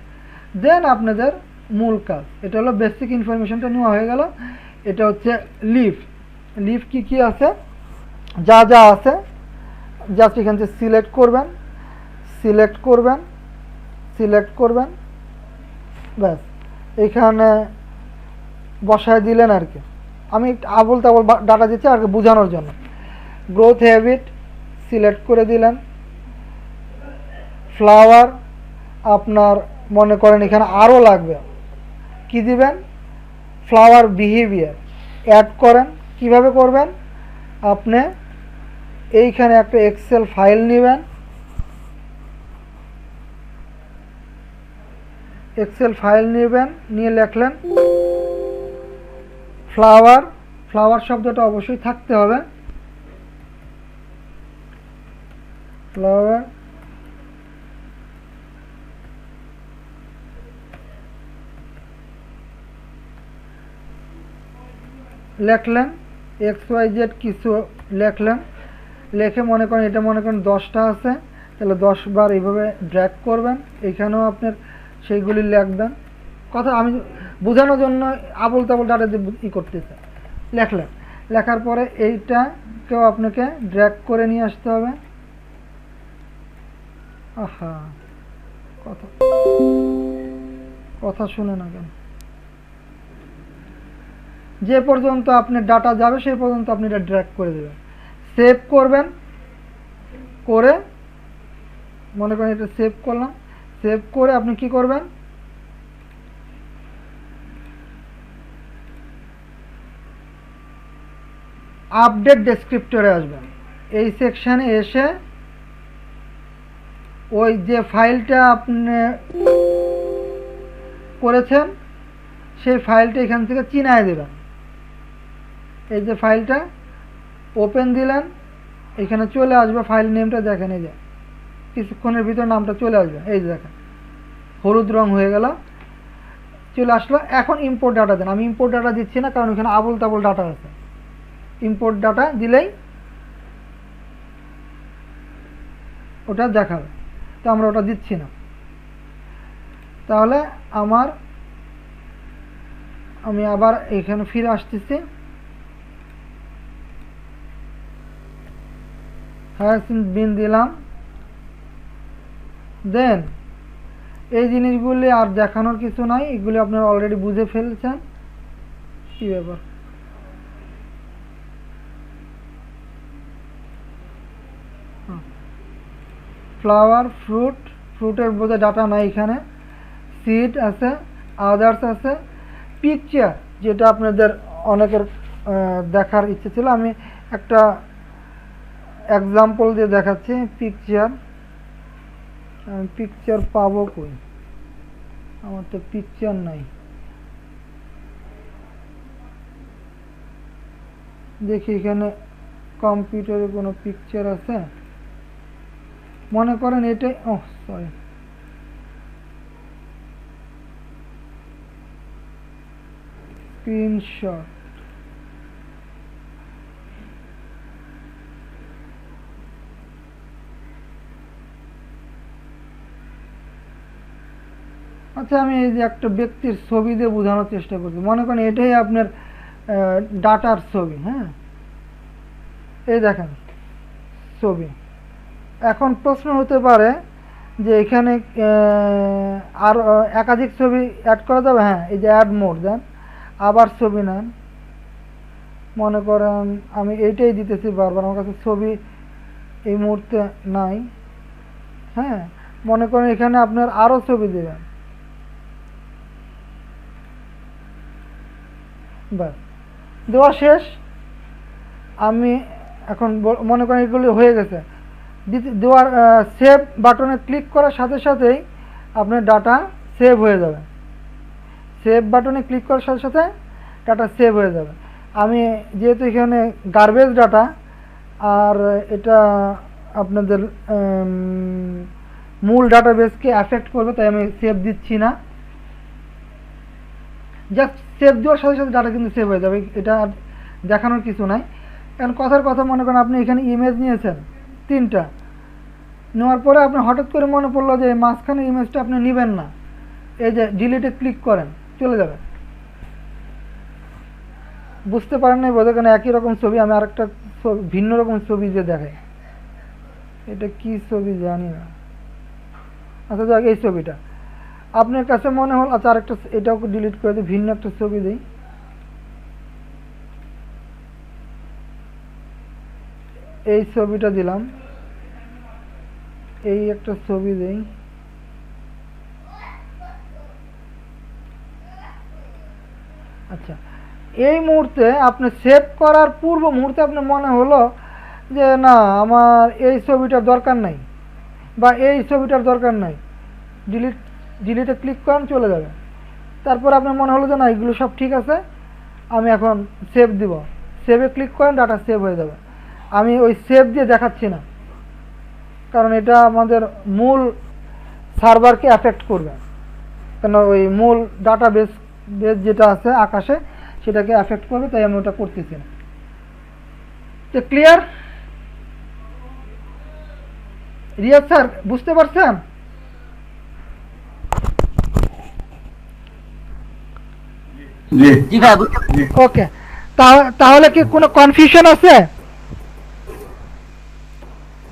দেন আপনাদের মূল কাজ, এটা হলো বেসিক ইনফরমেশনটা নেওয়া হয়ে গেল। এটা হচ্ছে লিভ। লিভ কি কি আছে, যা যা আছে জাস্ট এখান থেকে সিলেক্ট করবেন, সিলেক্ট করবেন, সিলেক্ট করবেন, ব্যাস এখানে বসায় দিলেন আর কি। আমি আবল তাবল ডাটা দিচ্ছি আর কি বোঝানোর জন্য। গ্রোথ হ্যাবিট সিলেক্ট করে দিলেন। ফ্লাওয়ার আপনার মনে করেন এখানে আরও লাগবে, কি দিবেন, ফ্লাওয়ার বিহেভিয়ার অ্যাড করেন। কিভাবে করবেন, আপনি এইখানে একটা এক্সেল ফাইল নেবেন, এক্সেল ফাইল নেবেন, নিয়ে লিখলেন ফ্লাওয়ার। ফ্লাওয়ার শব্দটা অবশ্যই থাকতে হবে। ফ্লাওয়ার লিখলেন, XYZ কিছু লিখলেন, লিখে মনে করেন এটা মনে করেন 10টা আছে, তাহলে 10 বার এইভাবে ড্র্যাগ করবেন। এখানেও আপনার সেইগুলি লিখবেন। কথা আমি বোঝানোর জন্য আবল তাবল ডাটা দিয়ে করতেছে। লিখলেন, লেখার পরে এইটাকেও আপনাকে ড্র্যাগ করে নিয়ে আসতে হবে। আহা, কথা কথা শুনে না কেন, যে পর্যন্ত আপনার ডাটা যাবে সেই পর্যন্ত আপনি এটা ড্র্যাগ করে দেবেন। সেভ করবেন, করে মনে করেন এটা সেভ করলাম। সেভ করে আপনি কি করবেন, আপডেট ডেসক্রিপ্টরে আসবেন। এই সেকশানে এসে ওই যে ফাইলটা আপনি করেছেন সেই ফাইলটা এখান থেকে চিনায় দেবেন। এই যে ফাইলটা ওপেন দিলেন, এখানে চলে আসবে ফাইল নেমটা, দেখেন এই যে কিছুক্ষণের ভিতর নামটা চলে আসবে। এই যে দেখেন হলুদ রং হয়ে গেল, চলে আসলো। এখন ইম্পোর্ট ডাটা দেন। আমি ইম্পোর্ট ডাটা দিচ্ছি না কারণ এখানে আবল তাবল ডাটা আছে। ইম্পোর্ট ডাটা দিলেই ওটা দেখাবে, তো আমরা ওটা দিচ্ছি না। তাহলে আমি আবার এখানে ফিরে আসতেছি। হায়াসিন্থ বিন দিলাম। দেন এই জিনিসগুলি আর দেখানোর কিছু নাই, এগুলি আপনারা অলরেডি বুঝে ফেলছেন কি ব্যাপার। ফ্লাওয়ার, ফ্রুটের বোঝা ডাটা নাই এখানে। সিড আছে, আদার্স আছে, পিকচার যেটা আপনাদের অনেকের দেখার ইচ্ছে ছিল, আমি একটা এক্সাম্পল দিয়ে দেখাচ্ছি। পিকচার পাবো কই, আমার তো পিকচার নাই। দেখি এখানে কম্পিউটারে কোনো পিকচার আছে, মনে করেন এটাই। Sorry, screenshot. আচ্ছা, আমি এই যে একটা ব্যক্তির ছবি দিয়ে বোঝানোর চেষ্টা করছি। মনে করেন এটাই আপনার ডাটার ছবি। হ্যাঁ, এই দেখেন ছবি। এখন প্রশ্ন হতে পারে যে এখানে আর একাধিক ছবি অ্যাড করা যাবে। হ্যাঁ, এই যে অ্যাড মোর দেন, আবার ছবি নেন। মনে করেন আমি এইটাই দিতেছি বারবার, আমার কাছে ছবি এই মুহূর্তে নাই। হ্যাঁ, মনে করেন এখানে আপনার আরও ছবি দেবেন, ব্যাস দেওয়া শেষ। আমি এখন মনে করেন এগুলি হয়ে গেছে, দেওয়ার সেভ বাটনে ক্লিক করার সাথে সাথেই আপনার ডাটা সেভ হয়ে যাবে। সেভ বাটনে ক্লিক করার সাথে সাথে ডাটা সেভ হয়ে যাবে। আমি যেহেতু এখানে গার্বেজ ডাটা আর এটা আপনাদের মূল ডাটাবেসকে অ্যাফেক্ট করবে, তাই আমি সেভ দিচ্ছি না। জাস্ট সেভ দেওয়ার সাথে সাথে ডাটা কিন্তু সেভ হয়ে যাবে, এটা আর দেখানোর কিছু নাই। কারণ কথার কথা, মনে করেন আপনি এখানে ইমেজ নিয়েছেন 3টা, নেওয়ার পরে আপনার হঠাৎ করে মনে পড়লো যে মাঝখানে ইমেজটা আপনি নেবেন না, এই যে ডিলিটে ক্লিক করেন, চলে যাবে। বুঝতে পারেন নাই বোধহয়, কেন একই রকম ছবি, আমি আরেকটা ভিন্ন রকম ছবি যে দেখাই। এটা কি ছবি জানি না, আচ্ছা যাক, এই ছবিটা আপনার কাছে মনে হল। আচ্ছা, আরেকটা, এটাও ডিলিট করে দিই, ভিন্ন একটা ছবি দিই। এই ছবিটা দিলাম, এই একটা ছবি দেই। আচ্ছা, এই মুহূর্তে আপনি সেভ করার পূর্ব মুহূর্তে আপনার মনে হলো যে না, আমার এই ছবিটার দরকার নাই বা এই ছবিটার দরকার নাই, ডিলিটে ক্লিক করেন, চলে যাবে। তারপর আপনার মনে হলো যে না, এগুলো সব ঠিক আছে, আমি এখন সেভ দিব, সেভে ক্লিক করেন, ডাটা সেভ হয়ে যাবে। আমি ওই সেভ দিয়ে দেখাচ্ছি না, কারণ এটা আমাদের মূল সার্ভারকে অ্যাফেক্ট করবে, কেন ওই মূল ডাটাবেস যেটা আছে আকাশে সেটাকে অ্যাফেক্ট করবে, তাই আমি ওটা করতেছি না। তো ক্লিয়ার রিয়াজ স্যার, বুঝতে পারছেন? জি জি ভাই, বুঝতে জি। ওকে, তাহলে কি কোনো কনফিউশন আছে?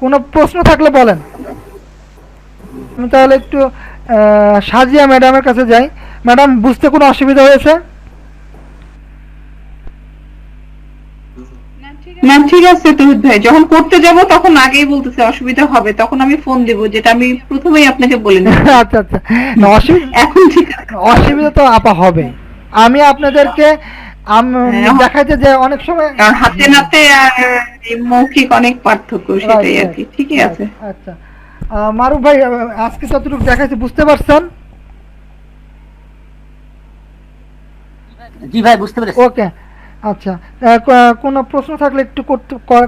কোনো প্রশ্ন থাকলে বলেন। আমি তাহলে একটু সাজিয়া ম্যাডামের কাছে যাই। ম্যাডাম, বুঝতে কোনো অসুবিধা হয়েছে? না ঠিক আছে তৌহিদ ভাই, যখন করতে যাব তখন আগেই বলতেছে অসুবিধা হবে, তখন আমি ফোন দেব, যেটা আমি প্রথমেই আপনাকে বলে দিই। আচ্ছা আচ্ছা, না, এখন ঠিক আছে। অসুবিধা তো আপা হবে। আমি আপনাদেরকে দেখাইতে যে অনেক সময় কারণ হাতে নাতে আর এই মৌখিক অনেক পার্থক্য, সেটাই আর কি। ঠিকই আছে। আচ্ছা, মারুফ ভাই, আজকে যতটুকু দেখাইছি বুঝতে পারছেন? জি ভাই, বুঝতে পেরেছি। ওকে, আচ্ছা, কোনো প্রশ্ন থাকলে একটু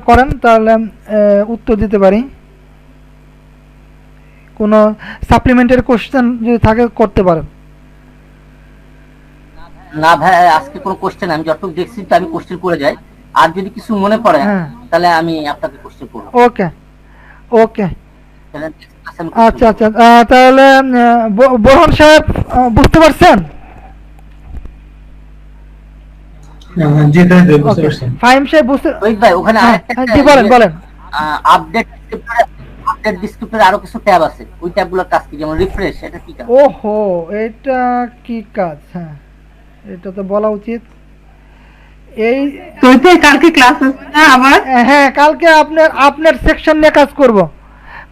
করেন, তাহলে উত্তর দিতে পারি। কোনো সাপ্লিমেন্টারি কোশ্চেন যদি থাকে করতে পারেন। না ভাই, আজকে কোনো কোশ্চেন, আমি যতটুকু দেখছি তো আমি কোশ্চেন করে যাই, আর যদি কিছু মনে পড়ে হ্যাঁ। তাহলে আমি আপনাকে কোশ্চেন করবো। ওকে ওকে, তাহলে next class এ আমি question আচ্ছা করবো। আচ্ছা, তাহলে বোরহান সাহেব বুঝতে পারছেন? জি তাই তো, বুঝতে ওকে, পারছি। ফাহিম সাহেব বুঝতে? রোহিত ভাই, ওখানে হ্যাঁ, আরেকটা জি বলেন বলেন। আপডেট ডিসক্রিপ্টরে আরো কিছু ট্যাব আছে, ওই ট্যাবগুলোর কাজ কি? যেমন রিফ্রেশ, এটা কি কাজ? ওহো, এটা কি কাজ? হ্যাঁ, এটা তো বলা উচিত। এই তৌহিদ ভাই, কালকে ক্লাস আছে না আবার? হ্যাঁ, কালকে আপনার সেকশন নিয়ে কাজ করব।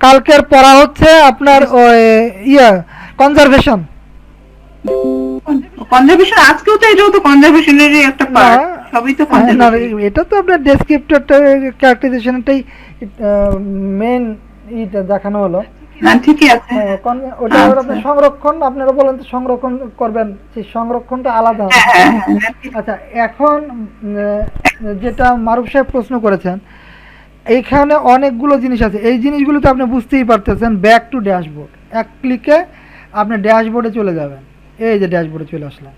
কালকের পড়া হচ্ছে আপনার ওই কনজারভেশন। কনজারভেশন আজকেও তো, এটাও তো কনজারভেশনেরই একটা পার্ট, সবই তো না, কনজারভেশন। এটা তো আপনার ডেসক্রিপ্টরটা ক্যারেক্টারাইজেশনটাই মেইন ইটা দেখানো হলো। না ঠিকই আছে। হ্যাঁ, ওটা আপনার সংরক্ষণ, আপনারা বলেন তো সংরক্ষণ করবেন, সেই সংরক্ষণটা আলাদা। হ্যাঁ, হ্যাঁ, ঠিক। আচ্ছা, এখন যেটা মারুফ সাহেব প্রশ্ন করেছেন, এইখানে অনেকগুলো জিনিস আছে, এই জিনিসগুলো তো আপনি বুঝতেই পারতেছেন। ব্যাক টু ড্যাশবোর্ড, এক ক্লিকে আপনি ড্যাশবোর্ডে চলে যাবেন। এই যে ড্যাশবোর্ডে চলে আসলাম,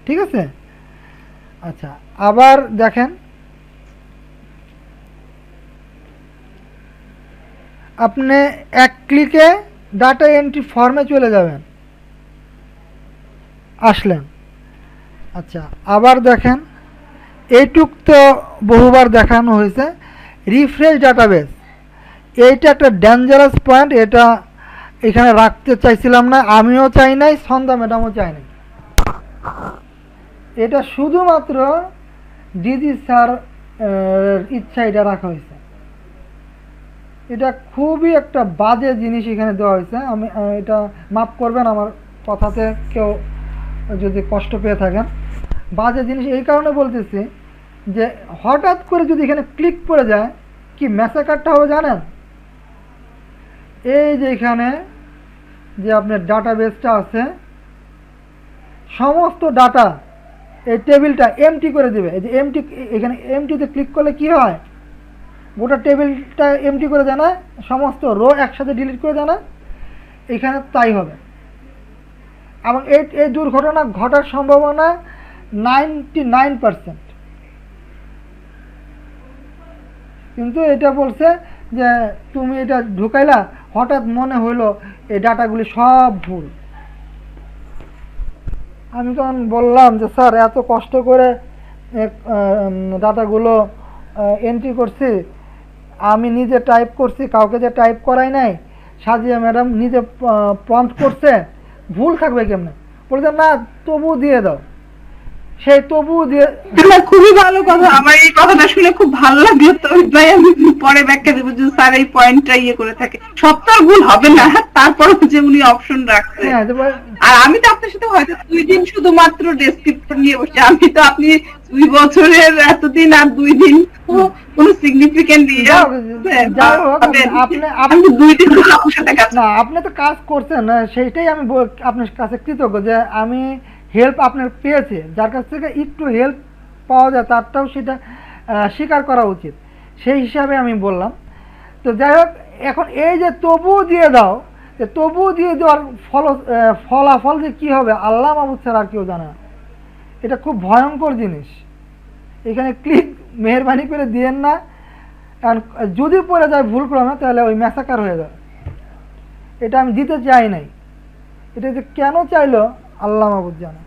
ঠিক আছে। আচ্ছা, আবার দেখেন, আপনি এক ক্লিকে ডাটা এন্ট্রি ফর্মে চলে যাবেন, আসলেন। আচ্ছা, আবার দেখেন, এইটুক তো বহুবার দেখানো হয়েছে, রিফ্রেশ ডাটাবেস। এইটা একটা ডেঞ্জারাস পয়েন্ট। এখানে রাখতে চাইছিলাম না, আমিও চাই নাই, সন্ধ্যা ম্যাডামও চাই নাই। এটা শুধুমাত্র দিদি স্যার ইচ্ছা এটা রাখা হয়েছে। এটা খুবই একটা বাজে জিনিস এখানে দেওয়া হয়েছে। আমি এটা মাফ করবেন আমার কথাতে কেউ যদি কষ্ট পেয়ে থাকেন। বাজে জিনিস এই কারণে বলতেছি যে হঠাৎ করে যদি এখানে ক্লিক করে যায় কি ম্যাসাকারটা হবে জানেন? এই যে এখানে যে আপনার ডাটাবেসটা আছে, সমস্ত ডাটা এই টেবিলটা এমটি করে দেবে। এই যে এমটি, এখানে এমটিতে ক্লিক করলে কি হয়, গোটা টেবিলটা এমটি করে দেয় না, সমস্ত রো একসাথে ডিলিট করে দেয় না, এখানে তাই হবে। এবং এই দুর্ঘটনা ঘটার সম্ভাবনা 99%। কিন্তু এটা বলছে যে তুমি এটা ঢুকাইলা, হঠাৎ মনে হইলো এই ডাটাগুলি সব ভুল। আমি তখন বললাম যে স্যার এত কষ্ট করে ডাটাগুলো এন্ট্রি করছি, আমি নিজে টাইপ করছি, কাউকে যে টাইপ করাই নাই, সাজিয়া ম্যাডাম নিজে প্রম্পট করছে, ভুল থাকবে কেমনে? বলছে না তবু দিয়ে দাও। সেই তবু দিয়ে, না, খুবই ভালো কথা। আমার এই কথাটা শুনে খুব ভালো লাগলো। তো ভাই আমি পরে ব্যাখ্যা দেবো যে স্যার এই পয়েন্টটা ইয়ে করে থাকে। সব তো আর ভুল হবে না, তারপর যে উনি অপশন রাখছে। হ্যাঁ আর আমি তো আপনার সাথে হয়তো 2 দিন শুধুমাত্র ডেসক্রিপশন নিয়ে বসে, আমি তো আপনি 2 বছরের এতদিন আর 2 দিন কোনো সিগনিফিকেন্ট আপনি 2 দিন আমার সাথে কাজ না, আপনি তো কাজ করছেন, সেইটাই আমি আপনার কাছে কৃতজ্ঞ যে আমি হেল্প আপনার পেয়েছি। যার কাছ থেকে একটু হেল্প পাওয়া যায় তারটাও সেটা স্বীকার করা উচিত, সেই হিসাবে আমি বললাম। তো যাই হোক, এখন এই যে তবু দিয়ে দাও, যে তবু দিয়ে দেওয়ার ফলাফল যে কী হবে আল্লাহ মাহবুব স্যার আর কেউ জানে না। এটা খুব ভয়ঙ্কর জিনিস। এখানে ক্লিক মেহরবানি করে দিয়েন না, কারণ যদি পড়ে যায় ভুল ক্রমে তাহলে ওই ম্যাসাকার হয়ে যাবে। এটা আমি দিতে চাই নাই। এটা যে কেন চাইলো আল্লাহ মাহবুব জানে।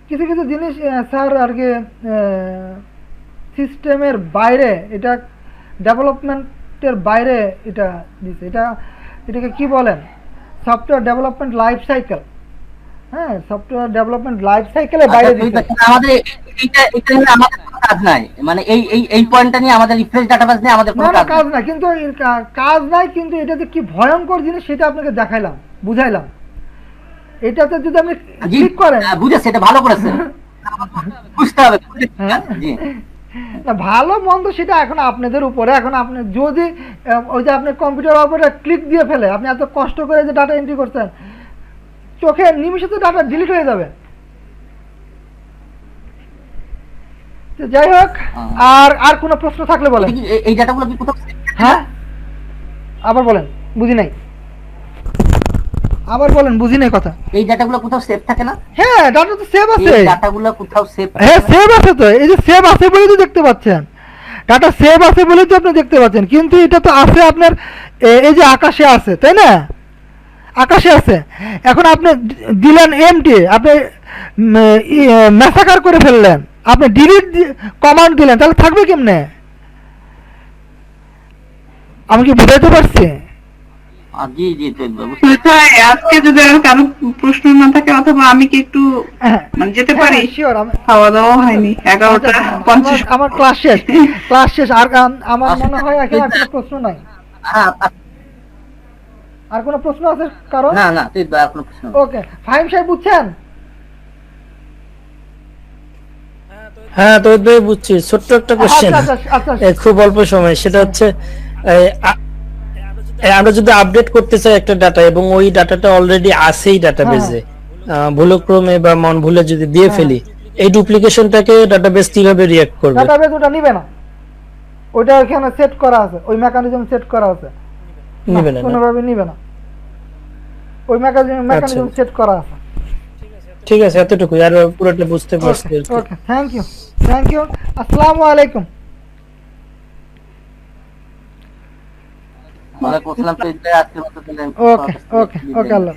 কিছু কিছু জিনিস স্যার আর কি সিস্টেমের বাইরে, এটা ডেভেলপমেন্টের বাইরে এটা দিচ্ছে। এটাকে কি বলেন, সফটওয়্যার ডেভেলপমেন্ট লাইফ সাইকেল। হ্যাঁ, সফটওয়্যার ডেভেলপমেন্ট লাইফ সাইকেলের বাইরে দিচ্ছে। আমাদের এটা নিয়ে আমাদের কোনো কাজ নাই, মানে এই পয়েন্টটা নিয়ে আমাদের রিফ্রেশ ডাটাবেস নিয়ে আমাদের কোনো কাজ নাই। কিন্তু কাজ নাই, কিন্তু এটা যে কি ভয়ঙ্কর জিনিস সেটা আপনাকে দেখাইলাম, বুঝাইলাম। এটাতে যদি আপনি ক্লিক করেন, বুঝেছে, এটা ভালো করেছে, বুঝতে হবে। জি, না ভালো মন্দ সেটা এখন আপনাদের উপরে। এখন আপনি যদি ওই যে আপনি কম্পিউটারের উপরে ক্লিক দিয়ে ফেলে, আপনি এত কষ্ট করে যে ডাটা এন্ট্রি করছেন, চোখে নিমিষে তো ডাটা ডিলিট হয়ে যাবে। যাই হোক, আর কোনো প্রশ্ন থাকলে বলেন। এই ডাটাগুলো কি কোথাও? হ্যাঁ, আবার বলেন, বুঝি নাই, আবার বলেন, বুঝি নাই কথা। এই ডাটাগুলো কোথাও সেভ থাকে না? হ্যাঁ, ডাটা তো সেভ আছে। এই ডাটাগুলো কোথাও সেভ? হ্যাঁ, সেভ আছে তো। এই যে সেভ আছে বলেই তো দেখতে পাচ্ছেন, ডাটা সেভ আছে বলেই তো আপনি দেখতে পাচ্ছেন। কিন্তু এটা তো আছে আপনার এই যে আকাশে আছে, তাই না? আকাশে আছে। এখন আপনি দিলেন এমটি, আপনি ম্যাসাকার করে ফেললেন, আপনি ডিলিট কমান্ড দিলেন, তাহলে থাকবে কেমনে? আমি কি বুঝাইতে পারছি? জি জি, আজকে যদি আর কারো প্রশ্ন না থাকে, অথবা আমি কি একটু মানে যেতে পারি? শিওর। খাওয়া দাওয়া হয়নি, 11:50। আমার ক্লাস শেষ। আর আমার মনে হয় এখন আর কোনো প্রশ্ন নাই। আর কোনো প্রশ্ন আছে কারো? না না, আর কোনো প্রশ্ন। ওকে, ফাহিম সাহেব বুঝছেন? হ্যাঁ তো বুঝছি। ছোট্ট একটা কোশ্চেন, খুব অল্প সময়। সেটা হচ্ছে আমরা যদি আপডেট করতে চাই একটা ডাটা এবং ওই ডাটাটা অলরেডি আছেই ডাটাবেজে, ভুলক্রমে বা মন ভুলে যদি দিয়ে ফেলি, এই ডুপ্লিকেশনটাকে ডাটাবেজ কিভাবে রিঅ্যাক্ট করবে? ডাটাবেজ ওটা নিবে না, ওইটা ওখানে সেট করা আছে, ওই মেকানিজম সেট করা আছে, নিবে না, কোনোভাবে নিবে না। ওই মেকানিজম সেট করা আছে। ঠিক আছে, এতটুকুই। আর পুরোটা বুঝতে পারছি। ওকে, থ্যাংক ইউ। আসসালামু আলাইকুম। ওয়ালাইকুম আসসালাম। তো আজকের মতো ওকে, আল্লাহ।